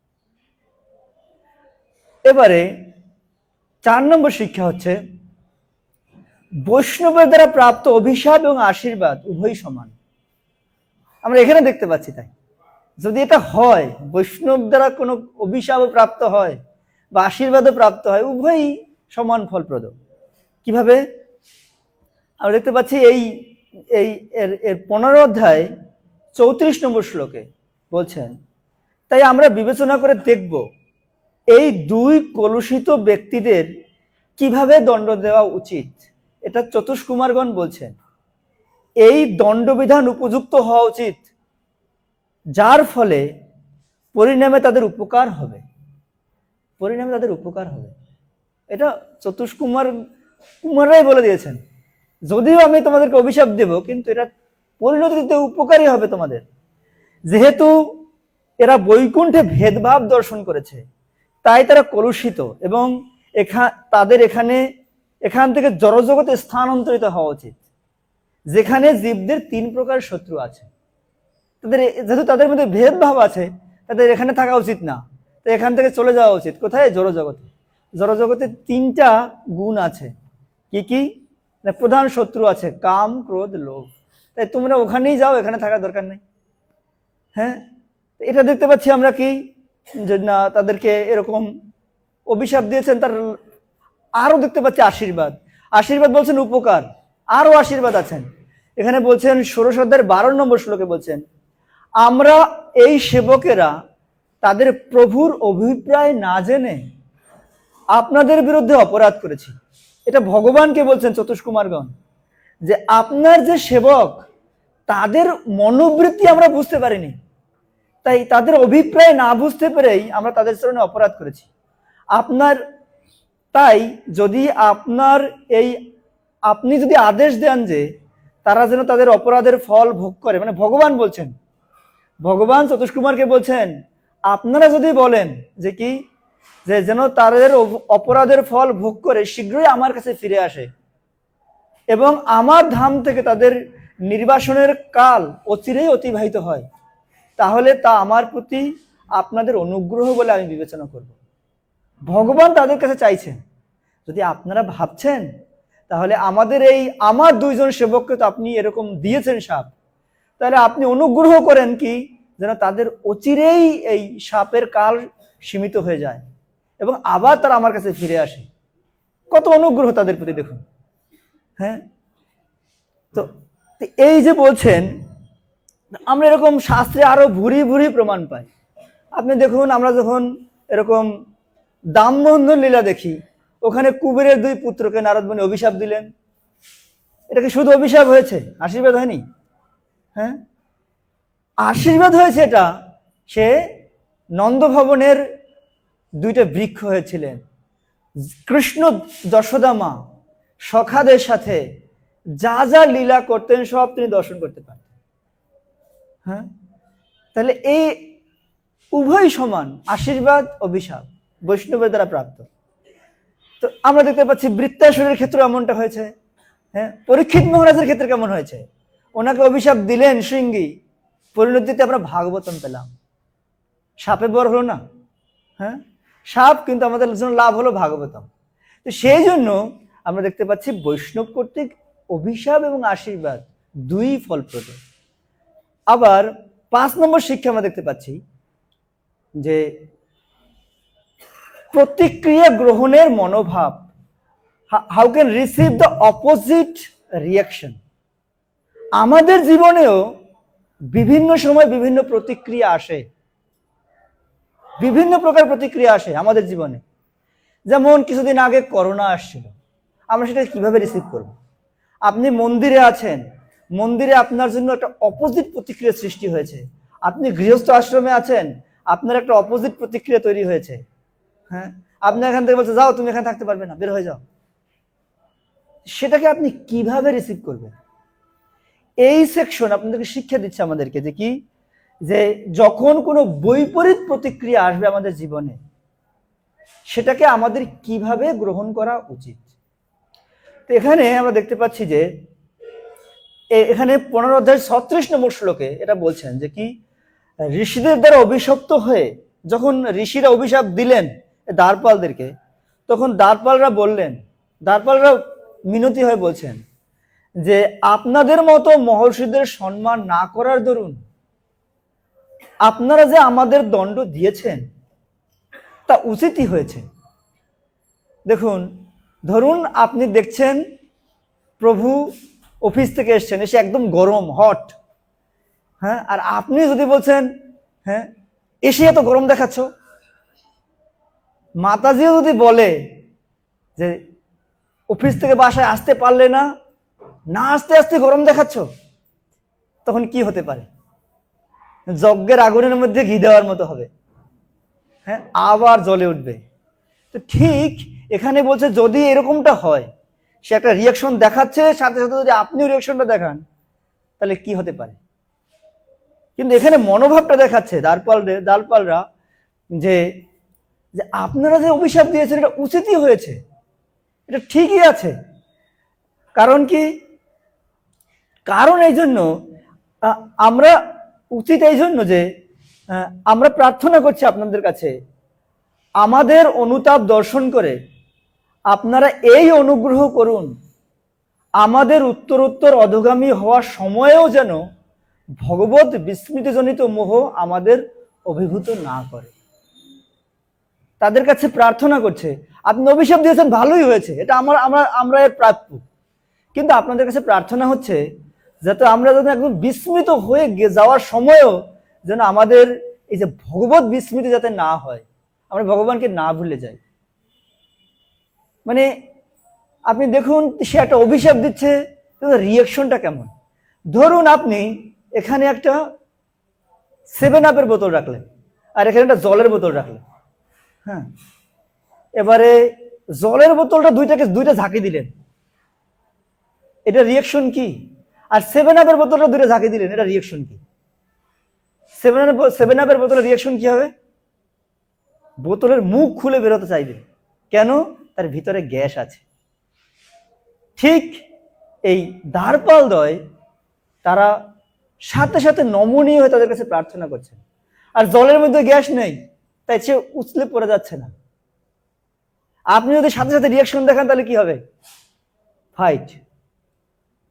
এবারে 4 নম্বর শিক্ষা হচ্ছে, বৈষ্ণবের দ্বারা প্রাপ্ত অভিশাপ এবং আশীর্বাদ উভয়ই সমান। আমরা এখানে দেখতে পাচ্ছি তাই, যদি এটা হয়, বৈষ্ণব দ্বারা কোনো অভিশাপও প্রাপ্ত হয় বা আশীর্বাদও প্রাপ্ত হয়, উভয়ই সমান ফলপ্রদ। কিভাবে? আমরা দেখতে পাচ্ছি এর 15 অধ্যায় 34 নম্বর শ্লোকে বলছেন, তাই আমরা বিবেচনা করে দেখব এই 2 কলুষিত ব্যক্তিদের কিভাবে দণ্ড দেওয়া উচিত। এটা চতুষ্কুমারগণ বলছেন। এই দণ্ডবিধান উপযুক্ত হওয়া উচিত, যার ফলে পরিণামে তাদের উপকার হবে। এটা চতুষ্কুমাররাই বলে দিয়েছেন। যদিও আমি তোমাদেরকে অভিশাপ দেব, কিন্তু এটা পরিণতিতে উপকারী হবে তোমাদের। যেহেতু এরা বৈকুণ্ঠে ভেদভাব দর্শন করেছে, তাই তারা কলুষিত, এবং তাদের এখান থেকে জড়জগতে স্থানান্তরিত হওয়া উচিত, যেখানে জীবদের 3 প্রকার শত্রু আছে। যেহেতু তাদের মধ্যে ভেদভাব আছে, তাদের এখানে থাকা উচিত না, তো এখান থেকে চলে যাওয়া উচিত। কোথায়? জড়জগতে। জড়জগতে 3টা গুণ আছে। কি কি? প্রধান শত্রু আছে কাম, ক্রোধ, লোভ। তাই তোমরা ওখানেই যাও, এখানে থাকার দরকার নেই। হ্যাঁ, এটা দেখতে পাচ্ছি আমরা কি, যে না, তাদেরকে এরকম অভিশাপ দিয়েছেন। তার আরো দেখতে পাচ্ছি আশীর্বাদ বলছেন উপকার, আরো আশীর্বাদ আছেন। এখানে বলছেন 16 অধ্যায়ের 12 নম্বর শ্লোকে বলছেন, আমরা এই সেবকেরা তাদের প্রভুর অভিপ্রায় না জেনে আপনাদের বিরুদ্ধে অপরাধ করেছি। এটা ভগবানকে বলছেন চতুষ্কুমারগণ, যে আপনার যে সেবক, তাদের মনোবৃত্তি আমরা বুঝতে পারিনি, তাই তাদের অভিপ্রায় না বুঝতে পেরেই আমরা তাদের চরণে অপরাধ করেছি। তাই যদি আপনি যদি আদেশ দেন যে তারা যেন তাদের অপরাধের ফল ভোগ করে, মানে ভগবান চতুষ্কুমারকে বলছেন, আপনারা যদি বলেন যে কি, যে যেন তাদের অপরাধের ফল ভোগ করে শীঘ্রই আমার কাছে ফিরে আসে, এবং আমার ধাম থেকে তাদের নির্বাসনের কাল অচিরেই অতিবাহিত হয়, তাহলে তা আমার প্রতি আপনাদের অনুগ্রহ বলে আমি বিবেচনা করব। ভগবান তাদের কাছে চাইছেন, যদি আপনারা ভাবছেন তাহলে আমার 2 জন সেবককে তো আপনি এরকম দিয়েছেন শাপ, তাহলে আপনি অনুগ্রহ করেন কি, যেন তাদের অচিরেই এই শাপের কাল সীমিত হয়ে যায় এবং আবার তারা আমার কাছে ফিরে আসে। কত অনুগ্রহ তাদের প্রতি দেখুন। হ্যাঁ, তো এই যে বলছেন, আমরা এরকম শাস্ত্রে আরো ভুরি ভুরি প্রমাণ পাই। আপনি দেখুন, আমরা যখন এরকম দামবন্ধন লীলা দেখি, ওখানে কুবেরের 2 পুত্রকে নারদ মুনি অভিশাপ দিলেন। এটা কি শুধু অভিশাপ হয়েছে, আশীর্বাদ হয়নি? হ্যাঁ, আশীর্বাদ হয়েছে। এটা সে নন্দভবনের 2টা বৃক্ষ হয়েছিলেন। কৃষ্ণ যশোদা মা সখাদের সাথে যা যা লীলা করতেন সব তিনি দর্শন করতে পারতেন। হ্যাঁ, তাহলে এই উভয় সমান, আশীর্বাদ, অভিশাপ বৈষ্ণবের দ্বারা প্রাপ্ত। তো আমরা দেখতে পাচ্ছি বৃত্তাসুরের ক্ষেত্রে এমনটা হয়েছে। হ্যাঁ, পরীক্ষিত মহারাজের ক্ষেত্রে কেমন হয়েছে? ওনাকে অভিশাপ দিলেন শৃঙ্গী, পরিণতিতে আমরা ভাগবতম পেলাম। সাপে বর হলো না? হ্যাঁ, সাপ, কিন্তু আমাদের জন্য লাভ হলো ভাগবতম। তো সেই জন্য আমরা দেখতে পাচ্ছি বৈষ্ণব কর্তৃক অভিশাপ এবং আশীর্বাদ 2ই ফলপ্রদ। আবার 5 নম্বর শিক্ষা আমরা দেখতে পাচ্ছি যে প্রতিক্রিয়া গ্রহণের মনোভাব, how can receive the opposite reaction. আমাদের জীবনেও বিভিন্ন সময় বিভিন্ন প্রতিক্রিয়া আসে, বিভিন্ন প্রকার প্রতিক্রিয়া আসে আমাদের জীবনে। যেমন কিছুদিন আগে করোনা আসছিল, আমরা সেটা কিভাবে রিসিভ করব? আপনি মন্দিরে আছেন, মন্দিরে আপনার জন্য একটা অপোজিট প্রতিক্রিয়া সৃষ্টি হয়েছে। আপনি গৃহস্থ আশ্রমে আছেন, আপনার একটা অপোজিট প্রতিক্রিয়া তৈরি হয়েছে। হ্যাঁ, আপনি এখান থেকে বলছে যাও, তুমি এখানে থাকতে পারবে না, বের হয়ে যাও। সেটাকে আপনি কিভাবে রিসিভ করবেন? এই সেকশন আপনাদেরকে শিক্ষা দিচ্ছে আমাদেরকে যে কি, যে যখন কোনো বৈপরীত প্রতিক্রিয়া আসবে আমাদের জীবনে, সেটাকে আমাদের কিভাবে গ্রহণ করা উচিত। তো এখানে আমরা দেখতে পাচ্ছি যে এখানে 15 অধ্যায় 36 নম্বর শ্লোকে এটা বলছেন যে কি, ঋষিদের দ্বারা অভিশপ্ত হয়ে যখন ঋষিরা অভিশাপ দিলেন দ্বারপালদেরকে, তখন দ্বারপালরা মিনতি হয়ে বলছেন যে আপনাদের মতো মহর্ষিদের সম্মান না করার দরুন আপনারা যে আমাদের দণ্ড দিয়েছেন তা উচিতই হয়েছে। দেখুন, ধরুন আপনি দেখছেন প্রভু অফিস থেকে এসছেন, এসে একদম গরম হট, হ্যাঁ, আর আপনি যদি বলছেন হ্যাঁ এসে এত গরম দেখাচ্ছ, মাতাজিও যদি বলে যে অফিস থেকে বাসায় আসতে পারলে না, না আসতে আসতে গরম দেখাচ্ছ, তখন কি হতে পারে? যজ্ঞের আগুনের মধ্যে ঘি দেওয়ার মতো হবে, হ্যাঁ, আবার জ্বলে উঠবে। তো ঠিক এখানে বলছে যদি এরকমটা হয়, সে একটা রিয়াকশন দেখাচ্ছে, সাথে সাথে যদি আপনিও রিয়াকশনটা দেখান, তাহলে কি হতে পারে? কিন্তু এখানে মনোভাবটা দেখাচ্ছে দ্বারপালরা যে আপনারা যে অভিশাপ দিয়েছেন এটা উচিতই হয়েছে, এটা ঠিকই আছে। কারণ কি? কারণ এই জন্য আমরা উচিত এই জন্য যে আমরা প্রার্থনা করছি আপনাদের কাছে, আমাদের অনুতাপ দর্শন করে আপনারা এই অনুগ্রহ করুন, আমাদের উত্তরোত্তর অধোগামী হওয়ার সময়েও যেন ভগবত বিস্মৃতিজনিত মোহ আমাদের অভিভূত না করে। তাদের কাছে প্রার্থনা করছে, আপনি অভিশাপ দিয়েছেন ভালোই হয়েছে, এটা আমরা এর প্রাপ্য, কিন্তু আপনাদের কাছে প্রার্থনা হচ্ছে যাতে আমরা যেন একদম বিস্মিত হয়ে যাওয়ার সময়ও যেন আমাদের এই যে ভগবত বিস্মৃতি যাতে না হয়, আমরা ভগবানকে না ভুলে যাই। মানে আপনি দেখুন, সে একটা অভিশাপ দিচ্ছে, রিয়াকশনটা কেমন? ধরুন আপনি এখানে একটা 7-আপের বোতল রাখলেন, আর এখানে একটা জলের বোতল রাখলেন, হ্যাঁ, এবারে জলের বোতলটা দুইটা ঝাঁকি দিলেন, এটা রিয়াকশন কি? আর 7-আপের বোতলটা দুইটা ঝাঁকি দিলেন, এটা রিয়াকশন কি? 7-আপের বোতলের রিয়াকশন কি হবে? বোতলের মুখ খুলে বেরোতে চাইবে, কেন? তার ভিতরে গ্যাস আছে। ঠিক এই দ্বারপালদ্বয় তারা সাথে সাথে নমনীয় হয়ে তাদের কাছে প্রার্থনা করছেন, আর জলের মধ্যে গ্যাস নেই, তাই সে উছলে পড়ে যাচ্ছে না। আপনি যদি সাথে সাথে রিয়াকশন দেখান তাহলে কি হবে? ফাইট,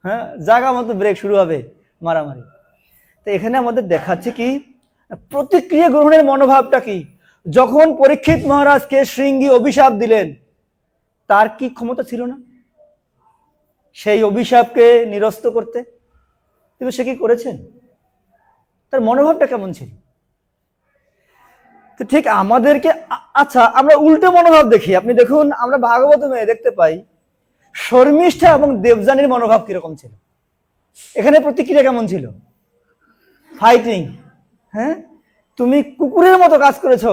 হ্যাঁ, জায়গা মতো ব্রেক শুরু হবে, মারামারি। তো এখানে আমাদের দেখাচ্ছে কি প্রতিক্রিয়া গ্রহণের মনোভাবটা কি। যখন পরীক্ষিত মহারাজকে শৃঙ্গী অভিশাপ দিলেন, তার কি ক্ষমতা ছিল না সেই অভিশাপকে নিরস্ত করতে? কিন্তু সে কি করেছেন? তার মনোভাবটা কেমন ছিল? তো ঠিক আমাদেরকে, আচ্ছা আমরা উল্টো মনোভাব দেখি। আপনি দেখুন, আমরা ভাগবতমে দেখতে পাই শর্মিষ্ঠা এবং দেবযানীর মনোভাব কিরকম ছিল। এখানে প্রতিক্রিয়া কেমন ছিল? ফাইটিং, হ্যাঁ, তুমি কুকুরের মতো কাজ করেছ,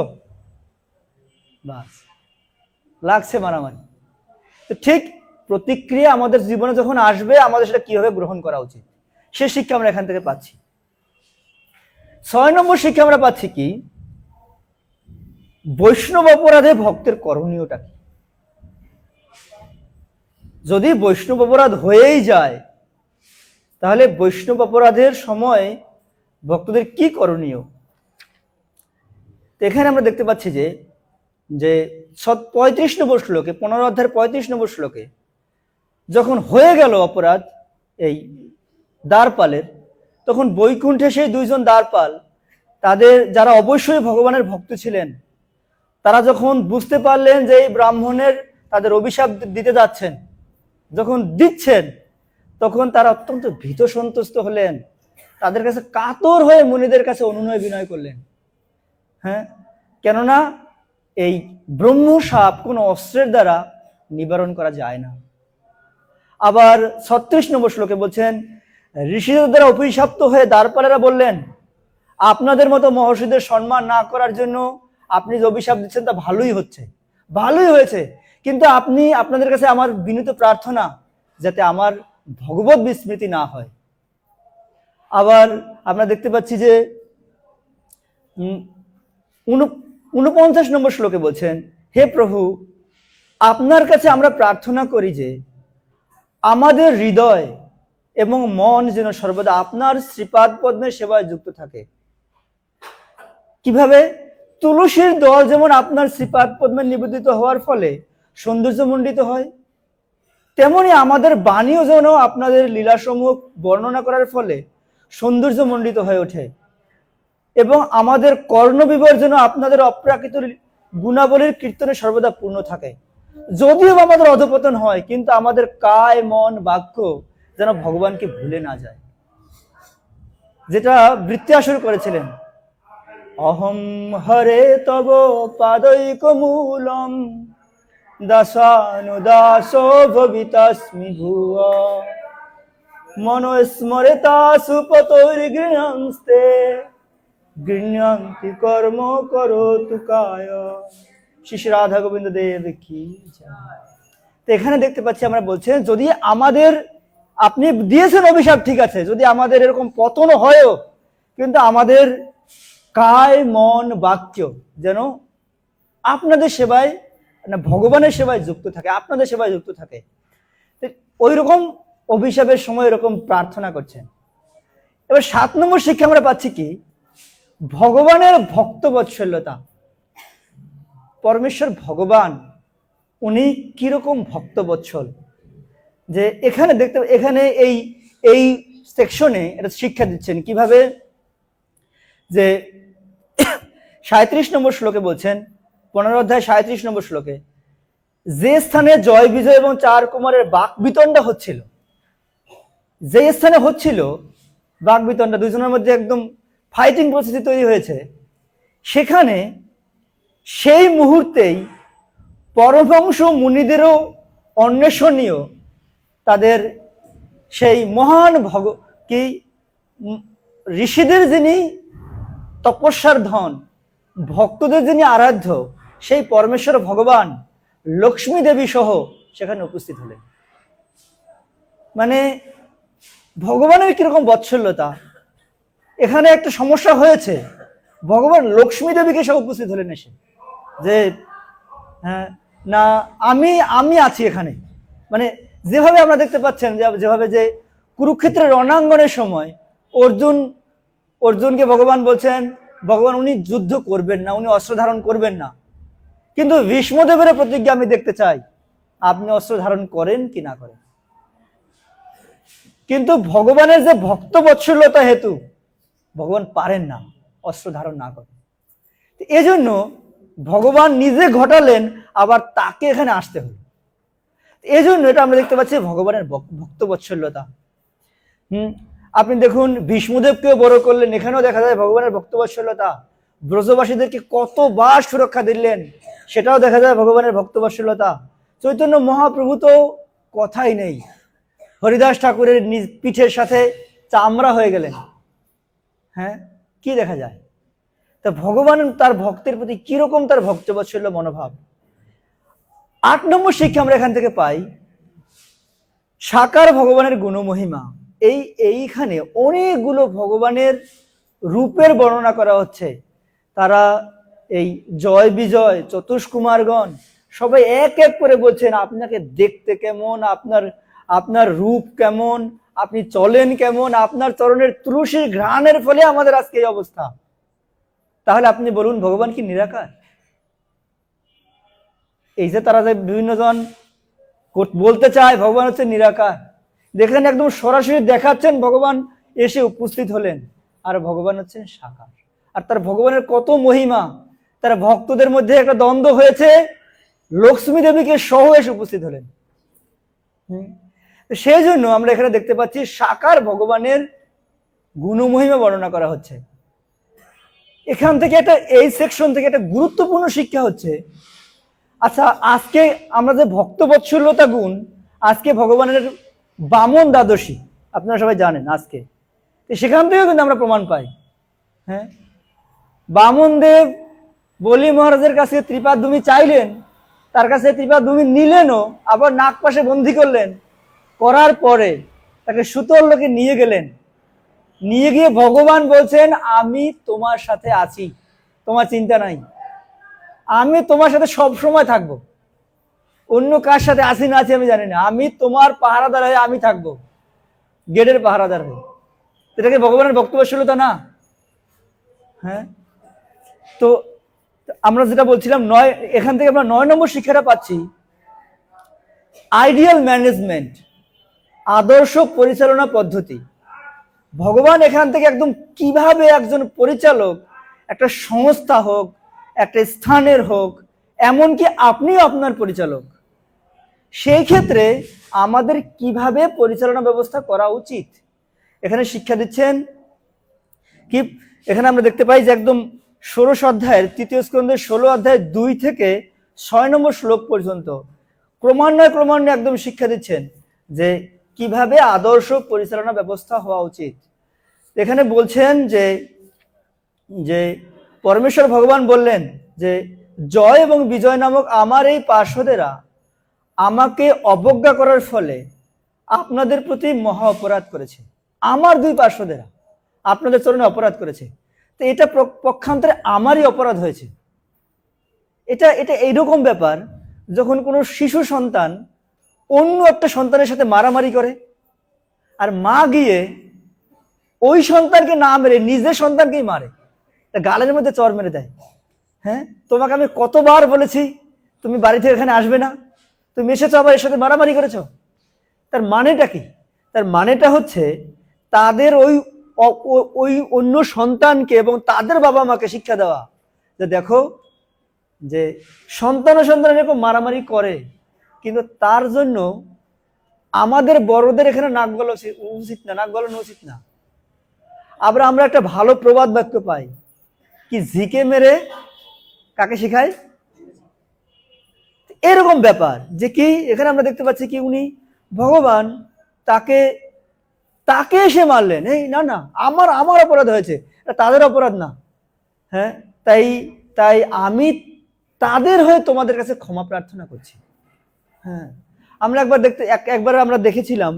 বাস লাগছে মারামারি। তো ঠিক প্রতিক্রিয়া আমাদের জীবনে যখন আসবে, আমাদের সেটা কিভাবে গ্রহণ করা উচিত, সে শিক্ষা আমরা এখান থেকে পাচ্ছি। 6 নম্বর শিক্ষা আমরা পাচ্ছি কি, বৈষ্ণব অপরাধে ভক্তের করণীয়টা কি। যদি বৈষ্ণব অপরাধ হয়েই যায়, তাহলে বৈষ্ণব অপরাধের সময় ভক্তদের কি করণীয়? এখানে আমরা দেখতে পাচ্ছি যে 35 নম্বর শ্লোকে, 15 অধ্যায়ের 35 নম্বর শ্লোকে, যখন হয়ে গেল অপরাধ এই দ্বারপালের, তখন বৈকুণ্ঠে সেই 2জন দ্বারপাল, তাদের যারা অবশ্যই ভগবানের ভক্ত ছিলেন, তারা যখন বুঝতে পারলেন যে এই ব্রাহ্মণের তাদের অভিশাপ দিতে যাচ্ছেন, যখন দিচ্ছেন, তখন তারা অত্যন্ত ভীত সন্তুষ্ট হলেন, তাদের কাছে কাতর হয়ে মুনিদের কাছে অনুনয় বিনয় করলেন। হ্যাঁ, কেননা এই ব্রহ্মসাপ কোনো অস্ত্রের দ্বারা নিবারণ করা যায় না। আবার 36 নম্বর শ্লোকে বলছেন, ঋষিদের দ্বারা অভিশপ্ত হয়ে দ্বারপালেরা বললেন, আপনাদের মতো মহর্ষিদের সম্মান না করার জন্য আপনি যে অভিশাপ দিচ্ছেন তা ভালোই হচ্ছে, ভালোই হয়েছে, কিন্তু আপনাদের কাছে আমার বিনীত প্রার্থনা যাতে আমার ভগবত বিস্মৃতি না হয়। আবার আমরা দেখতে পাচ্ছি যে 49 নম্বর শ্লোকে বলছেন, হে প্রভু, আপনার কাছে আমরা প্রার্থনা করি যে আমাদের হৃদয় এবং মন যেন সর্বদা আপনার শ্রীপাদ পদ্মের সেবায় যুক্ত থাকে। কিভাবে? তুলসীর দল যেমন আপনার শ্রীপাদ পদ্মে নিবেদিত হওয়ার ফলে সৌন্দর্যমণ্ডিত হয়, তেমনি আমাদের বাণীও যেন আপনাদের লীলাসমূহ বর্ণনা করার ফলে সৌন্দর্যমণ্ডিত হয়ে ওঠে, এবং আমাদের কর্ণবিবর যেন আপনাদের অপ্রাকৃত গুণাবলীর কীর্তনে সর্বদা পূর্ণ থাকে। যদিও আমাদের অধপতন হয়, কিন্তু আমাদের কায় মন বাক্য যেন ভগবানকে ভুলে না যায়, যেটা বৃত্তিয়াসুর করেছিলেন। অহং হরে তব পাদৈকমূলম দাসানুদাসো ভবিতাস্মি ভুয়া মনোস্মরেতা সুপতৈর্গৃহংস্তে গৃহ্যন্তি কর্ম করোতু কায়। শ্রী রাধা গোবিন্দ দেব কি জয়। তো এখানে দেখতে পাচ্ছি আমরা বলছেন, যদি আমাদের, আপনি দিয়েছেন অভিশাপ ঠিক আছে, যদি আমাদের এরকম পতন হয়ও, কিন্তু আমাদের কায় মন বাক্য যেন আপনাদের সেবায়, না ভগবানের সেবায় যুক্ত থাকে, আপনাদের সেবায় যুক্ত থাকে। ওই রকম অভিশাপের সময় এরকম প্রার্থনা করছেন। এবার 7 নম্বর শিক্ষা আমরা পাচ্ছি কি? ভগবানের ভক্ত বৎসল্যতা। পরমেশ্বর ভগবান উনি কিরকম ভক্ত বৎসল, যে এখানে এই সেকশনে এটা শিক্ষা দিচ্ছেন কিভাবে, যে 37 নম্বর শ্লোকে বলছেন, 15 অধ্যায় 37 নম্বর শ্লোকে, যে স্থানে জয় বিজয় এবং 4 কুমারের বাক বিতণ্ডা হচ্ছিল, যে স্থানে হচ্ছিল বাক বিতণ্ডা, দুজনের মধ্যে একদম ফাইটিং পরিস্থিতি তৈরি হয়েছে, সেখানে সেই মুহূর্তেই পরমহংস মুনিদেরও অন্বেষণীয় তাদের সেই মহান ঋষিদের যিনি তপস্যার ধন, ভক্তদের যিনি আরাধ্য, সেই পরমেশ্বর ভগবান লক্ষ্মী দেবী সহ সেখানে উপস্থিত হলেন। মানে ভগবানের কিরকম বৎসল্যতা। এখানে একটা সমস্যা হয়েছে, ভগবান লক্ষ্মী দেবীকে সহ উপস্থিত হলেন এসে, যে হ্যাঁ না আমি আছি এখানে। মানে যেভাবে আমরা দেখতে পাচ্ছেন, যেভাবে যে কুরুক্ষেত্রের রণাঙ্গনের সময় অর্জুনকে ভগবান বলছেন, ভগবান উনি যুদ্ধ করবেন না, উনি অস্ত্র ধারণ করবেন না, কিন্তু ভীষ্মদেবের প্রতিজ্ঞা আমি দেখতে চাই আপনি অস্ত্র ধারণ করেন কি না করেন। কিন্তু ভগবানের যে ভক্ত বৎসল্যতা হেতু ভগবান পারেন না অস্ত্র ধারণ না করেন। এজন্য ভগবান নিজে ঘটালেন, আবার তাকে এখানে আসতে হলো। এজন্য এটা আমরা দেখতে পাচ্ছি ভগবানের ভক্ত বৎসল্যতা। আপনি দেখুন, ভীষ্মদেবকেও বড় করলেন, এখানেও দেখা যায় ভগবানের ভক্ত বৎসল্যতা। ব্রজবাসীদেরকে কতবার সুরক্ষা দিলেন, সেটাও দেখা যায় ভগবানের ভক্ত বৎসল্যতা। চৈতন্য মহাপ্রভু তো কথাই নেই, হরিদাস ঠাকুরের পিঠের সাথে চামড়া হয়ে গেলেন। হ্যাঁ, কি দেখা যায়? তা ভগবান তার ভক্তের প্রতি কিরকম তার ভক্তবৎসল্য মনোভাব। 8 নম্বর শিক্ষা আমরা এখান থেকে পাই, সাকার ভগবানের গুণমহিমা। এইখানে অনেকগুলো ভগবানের রূপের বর্ণনা করা হচ্ছে। তারা এই জয় বিজয় চতুষ্কুমারগণ সবাই এক এক করে বলছেন আপনাকে দেখতে কেমন, আপনার রূপ কেমন, আপনি চলেন কেমন, আপনার চরণের তুলসীর ঘ্রাণের ফলে আমাদের আজকে এই অবস্থা। তাহলে আপনি বলুন, ভগবান কি নিরাকার? এই যে তারা যে বিভিন্ন জন বলতে চায় ভগবান হচ্ছে নিরাকার, দেখলেন একদম সরাসরি দেখাচ্ছেন ভগবান এসে উপস্থিত হলেন, আর ভগবান হচ্ছেন সাকার। আর তার ভগবানের কত মহিমা, তার ভক্তদের মধ্যে একটা দ্বন্দ্ব হয়েছে, লক্ষ্মী দেবীকে সহ এসে উপস্থিত হলেন। সেই জন্য আমরা এখানে দেখতে পাচ্ছি সাকার ভগবানের গুণমহিমা বর্ণনা করা হচ্ছে। এখান থেকে এই সেকশন থেকে একটা গুরুত্বপূর্ণ শিক্ষা হচ্ছে, আচ্ছা আজকে আমরা যে ভক্তবৎসলতা গুণ, আজকে ভগবানের বামন দ্বাদশী আপনারা সবাই জানেন আজকে, সেখান থেকেও কিন্তু আমরা প্রমাণ পাই। হ্যাঁ, বামন দেব বলি মহারাজের কাছে ত্রিপাদভূমি চাইলেন, তার কাছে ত্রিপাদভূমি নিলেনও, আবার নাক পাশে বন্দি করলেন, করার পরে তাকে সুতোর লোকে নিয়ে গেলেন, নিয়ে গিয়ে ভগবান বলছেন আমি তোমার সাথে আছি, তোমার চিন্তা নাই, আমি তোমার সাথে সব সময় থাকবো, অন্য কার সাথে আছি না আছি আমি জানি না, আমি তোমার পাহারাদার হয়ে আমি থাকবো, গেটের পাহারাদার হয়ে। এটাকে ভগবানের ভক্তবৎসলতা না? হ্যাঁ, তো আমরা যেটা বলছিলাম এখান থেকে আমরা 9 নম্বর শিক্ষাটা পাচ্ছি, আইডিয়াল ম্যানেজমেন্ট, আদর্শ পরিচালনা পদ্ধতি। ভগবান এখান থেকে একদম কিভাবে একজন পরিচালক, একটা সংস্থা হোক, একটা স্থানের হোক, এমনকি আপনিও আপনার পরিচালক, সেই ক্ষেত্রে আমাদের কিভাবে পরিচালনা ব্যবস্থা করা উচিত এখানে শিক্ষা দিচ্ছেন। কি এখানে আমরা দেখতে পাই যে একদম 16 অধ্যায়ের 3য় স্কন্ধের 16 অধ্যায় 2 থেকে 6 নম্বর শ্লোক পর্যন্ত ক্রমান্বয়ে একদম শিক্ষা দিচ্ছেন যে কিভাবে আদর্শ পরিচালনা ব্যবস্থা হওয়া উচিত। এখানে বলছেন যে যে পরমেশ্বর ভগবান বললেন যে জয় এবং বিজয় নামক আমার এই পার্শ্বদেরা আমাকে অবজ্ঞা করার ফলে আপনাদের প্রতি মহা অপরাধ করেছে। আমার 2 পার্শ্বদেরা আপনাদের চরণে অপরাধ করেছে, তো এটা পক্ষান্তরে আমারই অপরাধ হয়েছে। এটা এইরকম ব্যাপার, যখন কোনো শিশু সন্তান অন্য একটা সন্তানের সাথে মারামারি করে, আর মা গিয়ে ওই সন্তানকে না মেরে নিজের সন্তানকেই মারে, গালের মধ্যে চর মেরে দেয়। হ্যাঁ, তোমাকে আমি কতবার বলেছি তুমি বাড়ি থেকে এখানে আসবে না, তুমি এসেছো আবার এর সাথে মারামারি করেছো। তার মানেটা কি? তার মানেটা হচ্ছে তাদের ওই অন্য সন্তানকে এবং তাদের বাবা মাকে শিক্ষা দেওয়া যে দেখো যে সন্তান এরকম মারামারি করে, কিন্তু তার জন্য আমাদের বড়দের এখানে নাক গলানো উচিত না। আবার আমরা একটা ভালো প্রবাদ বাক্য পাই, কি ঝিকে মেরে কাকে শিখায়, এরকম ব্যাপার যে কি এখানে আমরা দেখতে পাচ্ছি কি উনি ভগবান তাকে এসে মারলেন। এই না আমার অপরাধ হয়েছে, তাদের অপরাধ না। হ্যাঁ, তাই আমি তাদের হয়ে তোমাদের কাছে ক্ষমা প্রার্থনা করছি। হ্যাঁ, আমরা একবার আমরা দেখেছিলাম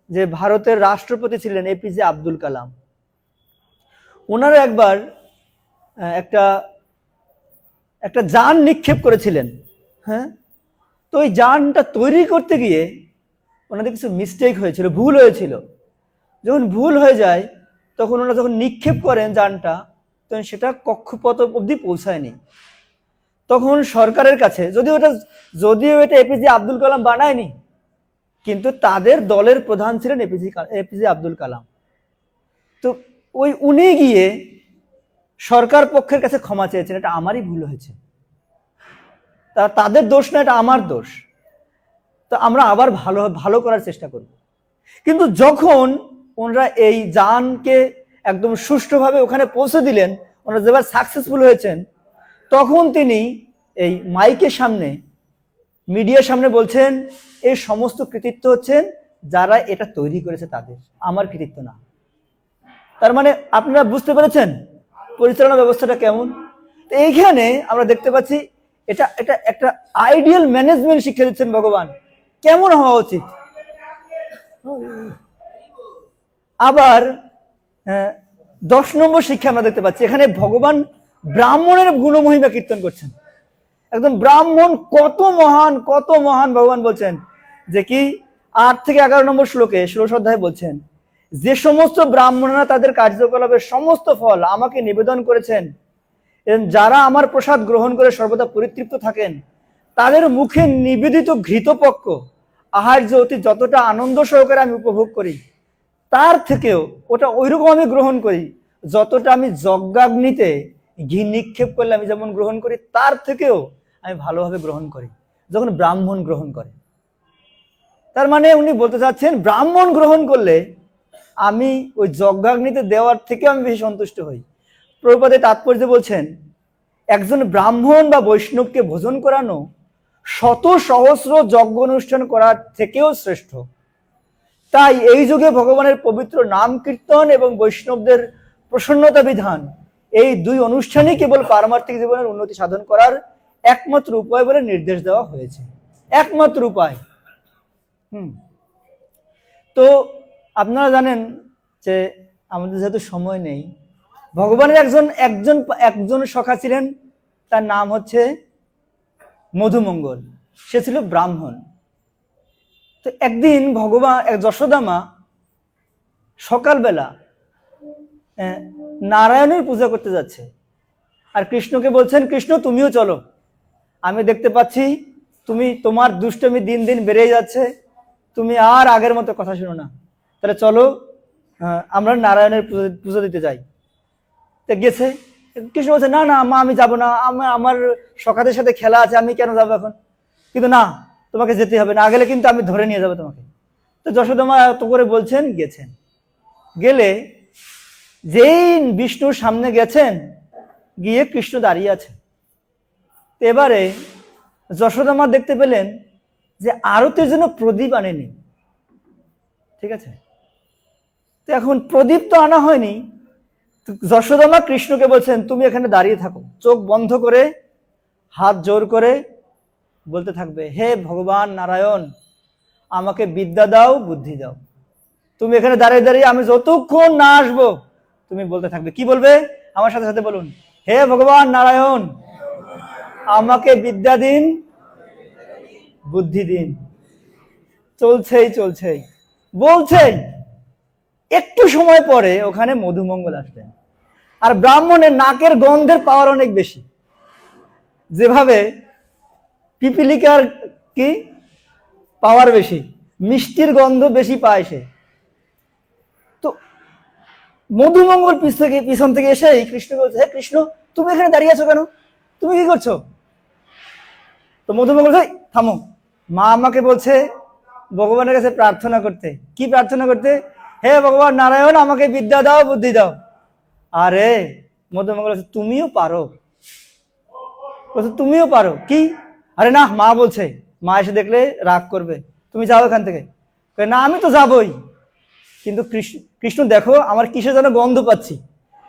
যে ভারতের রাষ্ট্রপতি ছিলেন এপিজে আব্দুল কালাম। ওনারা একবার একটা যান নিক্ষেপ করেছিলেন। হ্যাঁ, তো ওই যানটা তৈরি করতে গিয়ে ওনাদের কিছু মিস্টেক হয়েছিল, ভুল হয়েছিল। যখন ভুল হয়ে যায় তখন ওনারা যখন নিক্ষেপ করেন যানটা, তখন সেটা কক্ষপথ অবধি পৌঁছায়নি। তখন সরকারের কাছে, যদিও এটা এপিজে আব্দুল কালাম বানায়নি, কিন্তু তাদের দলের প্রধান ছিলেন এপিজে আব্দুল কালাম। তো উনি গিয়ে সরকার পক্ষের কাছে ক্ষমা চেয়েছেন, এটা আমারই ভুল হয়েছে, তাদের দোষ না, এটা আমার দোষ, তো আমরা আবার ভালো করার চেষ্টা করব। কিন্তু যখন ওনারা এই যানকে একদম সুষ্ঠুভাবে ওখানে পৌঁছে দিলেন, ওনারা যেবার সাকসেসফুল হয়েছেন, তখন তিনি এই মাইকের সামনে, মিডিয়ার সামনে বলছেন এই সমস্ত কৃতিত্ব হচ্ছেন যারা এটা তৈরি করেছে তাদের, আমার কৃতিত্ব না। তার মানে আপনারা বুঝতে পেরেছেন পরিচালনা ব্যবস্থাটা কেমন। তো এইখানে আমরা দেখতে পাচ্ছি এটা একটা আইডিয়াল ম্যানেজমেন্ট শিক্ষা দিচ্ছেন ভগবান, কেমন হওয়া উচিত। আবার 10 নম্বর শিক্ষা আমরা দেখতে পাচ্ছি, এখানে ভগবান ব্রাহ্মণের গুণমহিমা কীর্তন করছেন। একদম ব্রাহ্মণ কত মহান ভগবান বলছেন যে কি 8 থেকে 11 নম্বর শ্লোকে 16 অধ্যায়ে বলছেন, যে সমস্ত ব্রাহ্মণরা তাদের কার্যকলাপের সমস্ত ফল আমাকে নিবেদন করেছেন, যারা আমার প্রসাদ গ্রহণ করে সর্বদা পরিতৃপ্ত থাকেন, তাদের মুখে নিবেদিত ঘৃতপক্ষ আহার্য অতি যতটা আনন্দ সহকারে আমি উপভোগ করি, তার থেকেও ওটা ওইরকম আমি গ্রহণ করি যতটা আমি যজ্ঞাগ্নিতে ঘি নিক্ষেপ করলে আমি যেমন গ্রহণ করি, তার থেকেও আমি ভালোভাবে গ্রহণ করি যখন ব্রাহ্মণ গ্রহণ করে। তার মানে উনি বলতে চাচ্ছেন ব্রাহ্মণ গ্রহণ করলে আমি ওই যজ্ঞাগ্নিতে দেওয়ার থেকে আমি বেশি সন্তুষ্ট হই। প্রভুপাদ তাৎপর্য বলছেন, একজন ব্রাহ্মণ বা বৈষ্ণবকে ভোজন করানো শত সহস্র যজ্ঞ অনুষ্ঠান করার থেকেও শ্রেষ্ঠ। তাই এই যুগে ভগবানের পবিত্র নাম কীর্তন এবং বৈষ্ণবদের প্রসন্নতা বিধান, এই দুই অনুষ্ঠানই কেবল পারমার্থিক জীবনের উন্নতি সাধন করার একমাত্র উপায় বলে নির্দেশ দেওয়া হয়েছে। একমাত্র উপায়। তো আপনারা জানেন যে আমাদের যেহেতু সময় নেই, ভগবানের একজন সখা ছিলেন, তার নাম হচ্ছে মধুমঙ্গল। সে ছিল ব্রাহ্মণ। তো একদিন যশোদা মা সকালবেলা নারায়ণের পূজা করতে যাচ্ছে, আর কৃষ্ণকে বলছেন, কৃষ্ণ তুমিও চলো, আমি দেখতে পাচ্ছি তোমার দুষ্টমি দিন দিন বেড়ে যাচ্ছে, তুমি আর আগের মতো কথা শুনো না, তাহলে চলো আমরা নারায়ণের পূজা দিতে যাই। তো গেছে। কৃষ্ণ বলছে, না না মা, আমি যাবো না, আমার সখাদের সাথে খেলা আছে, আমি কেন যাবো এখন? কিন্তু না, তোমাকে যেতে হবে, না গেলে কিন্তু আমি ধরে নিয়ে যাবো তোমাকে। তো যশোদা মা এত করে বলছেন, গেছেন। গেলে যেই বিষ্ণুর সামনে গেছেন, গিয়ে কৃষ্ণ দাঁড়িয়ে আছে। এবারে যশোদা মা দেখতে পেলেন যে আরতির জন্য প্রদীপ আনেনি। ঠিক আছে, তো এখন প্রদীপ তো আনা হয়নি। যশোদা মা কৃষ্ণকে বলছেন, তুমি এখানে দাঁড়িয়ে থাকো, চোখ বন্ধ করে হাত জোর করে বলতে থাকবে, হে ভগবান নারায়ণ, আমাকে বিদ্যা দাও, বুদ্ধি দাও। তুমি এখানে দাঁড়িয়ে দাঁড়িয়ে আমি যতক্ষণ না আসবো তুমি বলতে থাকবে। কি বলবে? আমার সাথে সাথে বলুন, হে ভগবান নারায়ণ, আমাকে বিদ্যা দিন, বুদ্ধি দিন। চলছেই বলছেই। একটু সময় পরে ওখানে মধুমঙ্গল আসলেন। আর ব্রাহ্মণের নাকের গন্ধের পাওয়ার অনেক বেশি, যেভাবে পিপিলিকার কি পাওয়ার বেশি, মিষ্টির গন্ধ বেশি পায় সে। তো মধুমঙ্গল পিছন থেকে এসে কৃষ্ণ বলছে, হে কৃষ্ণ, তুমি এখানে দাঁড়িয়ে আছো কেন? তুমি কি করছো? তো মধুমঙ্গল, থামো, মা আমাকে বলছে ভগবানের কাছে প্রার্থনা করতে। কি প্রার্থনা করতে? হে ভগবান নারায়ণ, আমাকে বিদ্যা দাও, বুদ্ধি দাও। আরে মধুমঙ্গল, তুমিও পারো। তুমিও পারো কি? আরে না, মা বলছে, মা এসে দেখলে রাগ করবে, তুমি যাও এখান থেকে। না, আমি তো যাবই, কিন্তু কৃষ্ণ দেখো আমার কিসের যেন গন্ধ পাচ্ছি।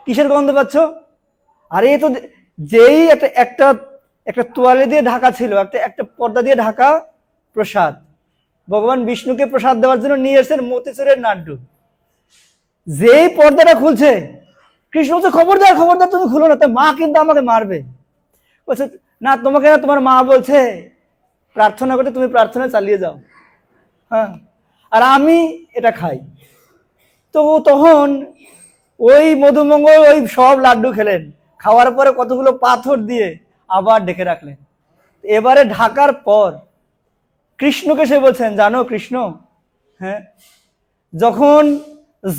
কিসের গন্ধ পাচ্ছ? আরে এ তো যেই একটা তোয়ালে দিয়ে ঢাকা ছিল, একটা পর্দা দিয়ে ঢাকা প্রসাদ, ভগবান বিষ্ণুকে প্রসাদ দেওয়ার জন্য নিয়ে এসেছেন মতিচুরের নাড্ডু। যেই পর্দাটা খুলছে, কৃষ্ণ বলছে, খবরদার তুমি খুলো না, মা কিন্তু আমাকে মারবে। বলছে, না তোমাকে না, তোমার মা বলছে প্রার্থনা করতে, তুমি প্রার্থনা চালিয়ে যাও। হ্যাঁ, আর আমি এটা খাই। তো তখন ওই মধুমঙ্গল ওই সব লাড্ডু খেলেন, খাওয়ার পরে কতগুলো পাথর দিয়ে আবার ঢেকে রাখলেন। এবারে ঢাকার পর কৃষ্ণকে সে বলছেন, জানো কৃষ্ণ, হ্যাঁ, যখন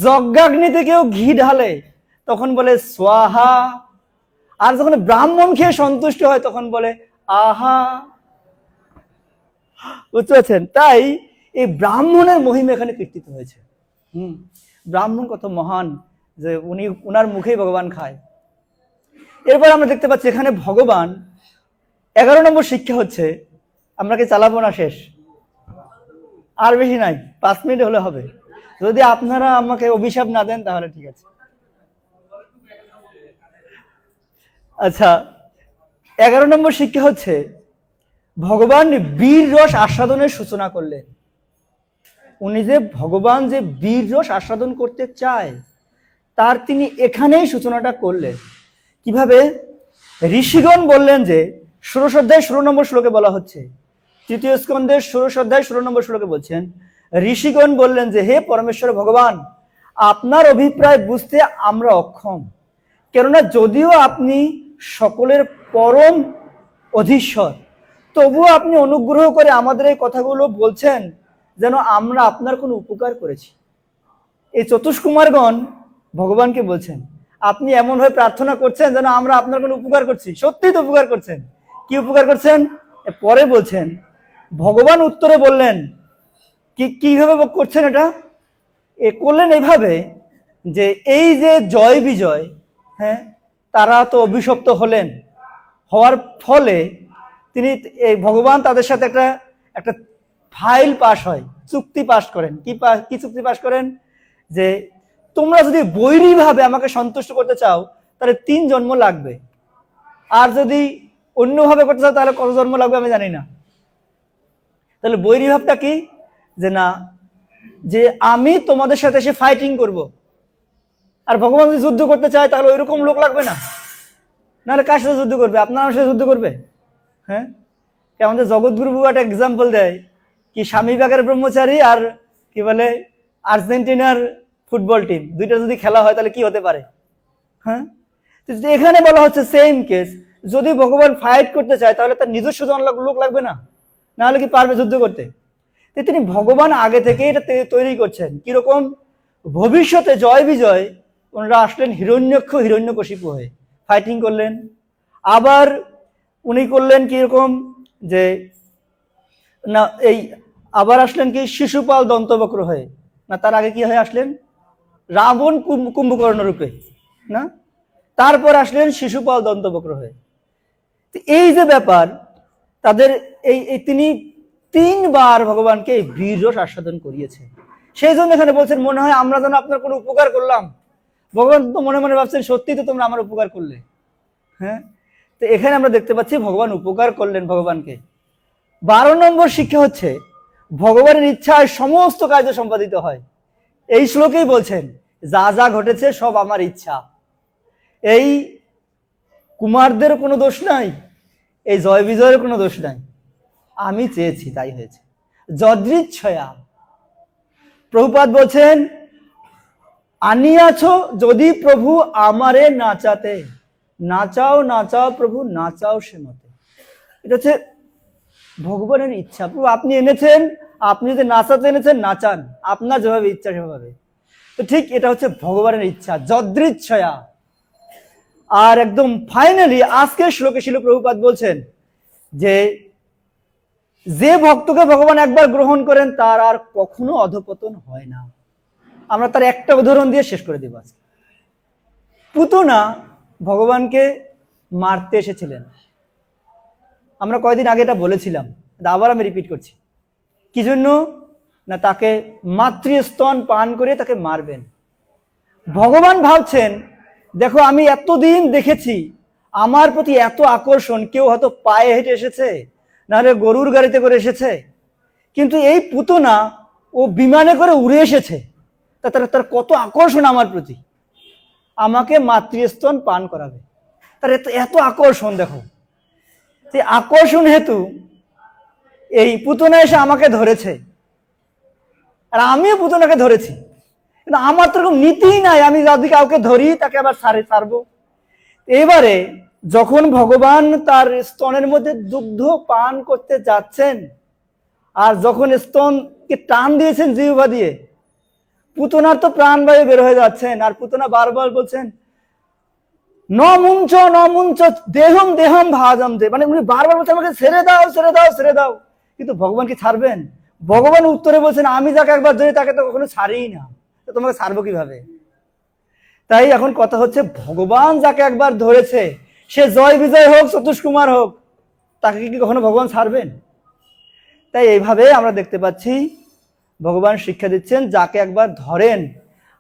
যজ্ঞাগ্নিতে কেউ ঘি ঢালে তখন বলে স্বাহা, আর যখন ব্রাহ্মণ খেয়ে সন্তুষ্ট হয় তখন বলে আহা। বুঝতে পারছেন? তাই এই ব্রাহ্মণের মহিমা এখানে কীর্তিত হয়েছে। ব্রাহ্মণ কত মহান যে উনার মুখেই ভগবান খায়। এরপর আমরা দেখতে পাচ্ছি এখানে ভগবান 11 নম্বর শিক্ষা হচ্ছে, আমরা কি চালাবো না? শেষ, আর বেশি নাই, 5 মিনিট হলে হবে। যদি আপনারা আমাকে অভিশাপ না দেন তাহলে ঠিক আছে। আচ্ছা, 11 নম্বর শিক্ষা হচ্ছে, ভগবান বীর রস আস্বাদনের সূচনা করলেন। উনি যে ভগবান যে বীর রস আস্বাদন করতে চায়, তার তিনি এখানেই সূচনাটা করলেন। কিভাবে? ঋষিগণ বললেন যে 16 অধ্যায় 16 নম্বর শ্লোকে বলা হচ্ছে, 3য় স্কন্ধের 16 অধ্যায় 16 নম্বর শ্লোকে বলছেন, ঋষিগণ বললেন যে হে পরমেশ্বর ভগবান, আপনার অভিপ্রায় বুঝতে আমরা অক্ষম। কেননা যদিও আপনি সকলের পরম অধীশ্বর, তবুও আপনি অনুগ্রহ করে আমাদের এই কথাগুলো বলছেন যেন আমরা আপনার কোনো উপকার করেছি। এই চতুষ্কুমারগণ ভগবানকে বলছেন, আপনি এমন ভাবে প্রার্থনা করছেন যেন আমরা আপনার কোনো উপকার করছি। সত্যিই তো উপকার করছেন। কি উপকার করছেন? পরে বলছেন, ভগবান উত্তরে বললেন, কিভাবে করছেন এটা? করলেন এইভাবে যে এই যে জয় বিজয়, হ্যাঁ, তারা তো অভিশপ্ত হলেন, হওয়ার ফলে তিনি এই ভগবান তাদের সাথে একটা একটা ফাইল পাস হয়, চুক্তি পাস করেন। কি চুক্তি পাস করেন? যে তোমরা যদি বৈরীভাবে আমাকে সন্তুষ্ট করতে চাও তাহলে 3 জন্ম লাগবে, আর যদি অন্যভাবে করতে চাও তাহলে কত জন্ম লাগবে আমি জানি না। তাহলে বৈরীভাবটা কি? যে না, যে আমি তোমাদের সাথে এসে ফাইটিং করব, আর ভগবান যদি যুদ্ধ করতে চায় তাহলে ওইরকম লোক লাগবে না, নাহলে কার সাথে যুদ্ধ করবে? আপনার আমার সাথে যুদ্ধ করবে? হ্যাঁ, আমাদের জগৎগুরু বাবু একটা এক্সাম্পল দেয় কি, স্বামীবাগের ব্রহ্মচারী আর কি বলে আর্জেন্টিনার ফুটবল টিম, দুইটা যদি খেলা হয় তাহলে কি হতে পারে? হ্যাঁ, এখানে বলা হচ্ছে সেম কেস, যদি ভগবান ফাইট করতে চায় তাহলে তার নিজস্ব লোক লাগবে না, নাহলে কি পারবে যুদ্ধ করতে? তিনি ভগবান আগে থেকে এটা তৈরি করছেন। কিরকম? ভবিষ্যতে জয় বিজয় ওনারা আসলেন হিরণ্যক্ষ হিরণ্যকশিপু হয়ে ফাইটিং করলেন। আবার উনি করলেন কিরকম যে না, এই আবার আসলেন কি শিশুপাল দন্তবক্র হয়ে, না তার আগে কি হয়ে আসলেন? রাবণ কুম্ভকর্ণ রূপে, না তারপর আসলেন শিশুপাল দন্তবক্র হয়ে। এই যে ব্যাপার, তাদের এই তিনি 3 বার ভগবানকে এই বীর রস আস্বাদন করিয়েছে। সেই জন্য এখানে বলছেন মনে হয় আমরা যেন আপনার কোনো উপকার করলাম। ভগবান তো মনে মনে ভাবছেন সত্যি তো তোমরা আমার উপকার করলে। হ্যাঁ, তো এখানে আমরা দেখতে পাচ্ছি ভগবান উপকার করলেন ভগবানকে। 12 নম্বর শিক্ষা হচ্ছে ভগবানের ইচ্ছায় সমস্ত কার্য সম্পাদিত হয়। এই শ্লোকেই বলছেন যা যা ঘটেছে সব আমার ইচ্ছা। এই কুমারদের কোনো দোষ নাই, এই জয় বিজয়ের কোনো দোষ নাই, আমি চেয়েছি তাই হয়েছে, যদৃচ্ছয়া। প্রভুপাদ বলছেন আনিয়াছ যদি প্রভু আমারে নাচাতে, নাচাও নাচাও প্রভু নাচাও সে মতে। এটা হচ্ছে ভগবানের ইচ্ছা। প্রভু আপনি এনেছেন, আপনি যদি নাচাতে এনেছেন নাচান, আপনার যেভাবে ইচ্ছা সেভাবে। তো ঠিক এটা হচ্ছে ভগবানের ইচ্ছা, যদৃচ্ছয়া। আর একদম ফাইনালি আজকের শ্লোকে শিল প্রভুপাদ বলছেন যে ভক্তকে ভগবান একবার গ্রহণ করেন তার আর কখনো অধপতন হয় না। আমরা তার একটা উদাহরণ দিয়ে শেষ করে দেব। পুতনা ভগবানকে মারতে এসেছিলেন, আমরা কয়েকদিন আগে এটা বলেছিলাম, আবার আমি রিপিট করছি। কি জন্য? না তাকে মাতৃস্তন পান করে তাকে মারবেন। ভগবান ভাবছেন দেখো আমি এতদিন দেখেছি আমার প্রতি এত আকর্ষণ, কেউ হয়তো পায়ে হেঁটে এসেছে, নাহলে গরুর গাড়িতে করে এসেছে, কিন্তু এই পুতনা ও বিমানে করে উড়ে এসেছে, তার কত আকর্ষণ আমার প্রতি, আমাকে মাতৃস্তন পান করাবে, তার এত আকর্ষণ। দেখো সেই আকর্ষণ হেতু এই পুতনা এসে আমাকে ধরেছে, আর আমিও পুতনাকে ধরেছি, কিন্তু আমার তো এরকম নীতিই নাই আমি যদি কাউকে ধরি তাকে আবার ছাড়বো। এবারে যখন ভগবান তার স্তনের মধ্যে দুগ্ধ পান করতে যাচ্ছেন, আর যখন স্তনকে টান দিয়েছেন জিহ্বা দিয়ে, পুতনার তো প্রাণবায়ু বের হয়ে যাচ্ছেন, আর পুতনা বারবার বলছেন ন মুঞ্চ দেহম দেহম ভাজম দে, মানে উনি বারবার বলছেন আমাকে ছেড়ে দাও ছেড়ে দাও ছেড়ে দাও, কিন্তু ভগবান কি ছাড়বেন? ভগবান উত্তরে বলছেন আমি যাকে একবার ধরি তাকে তো কখনো ছাড়িই না, তো তোমাকে ছাড়বো কিভাবে? তাই এখন কথা হচ্ছে ভগবান যাকে একবার ধরেছে, সে জয় বিজয় হোক সতীশ কুমার হোক, তাকে কি কখনো ভগবান ছাড়বেন? তাই এইভাবে আমরা দেখতে পাচ্ছি ভগবান শিক্ষা দিচ্ছেন যাকে একবার ধরেন,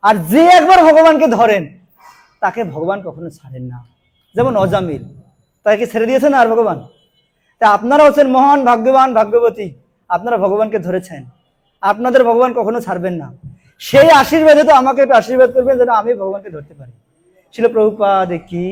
আর যে একবার ভগবানকে ধরেন তাকে ভগবান কখনো ছাড়েন না। যেমন অজামিল, তাকে ছেড়ে দিয়েছেন আর ভগবান। তা আপনারা হচ্ছেন মহান ভাগ্যবান ভাগ্যবতী, আপনারা ভগবানকে ধরেছেন, আপনাদের ভগবান কখনো ছাড়বেন না। সেই আশীর্বাদে তো আমাকে একটু আশীর্বাদ করবেন যেন আমি ভগবানকে ধরতে পারি। ছিল প্রভুপাদ কি।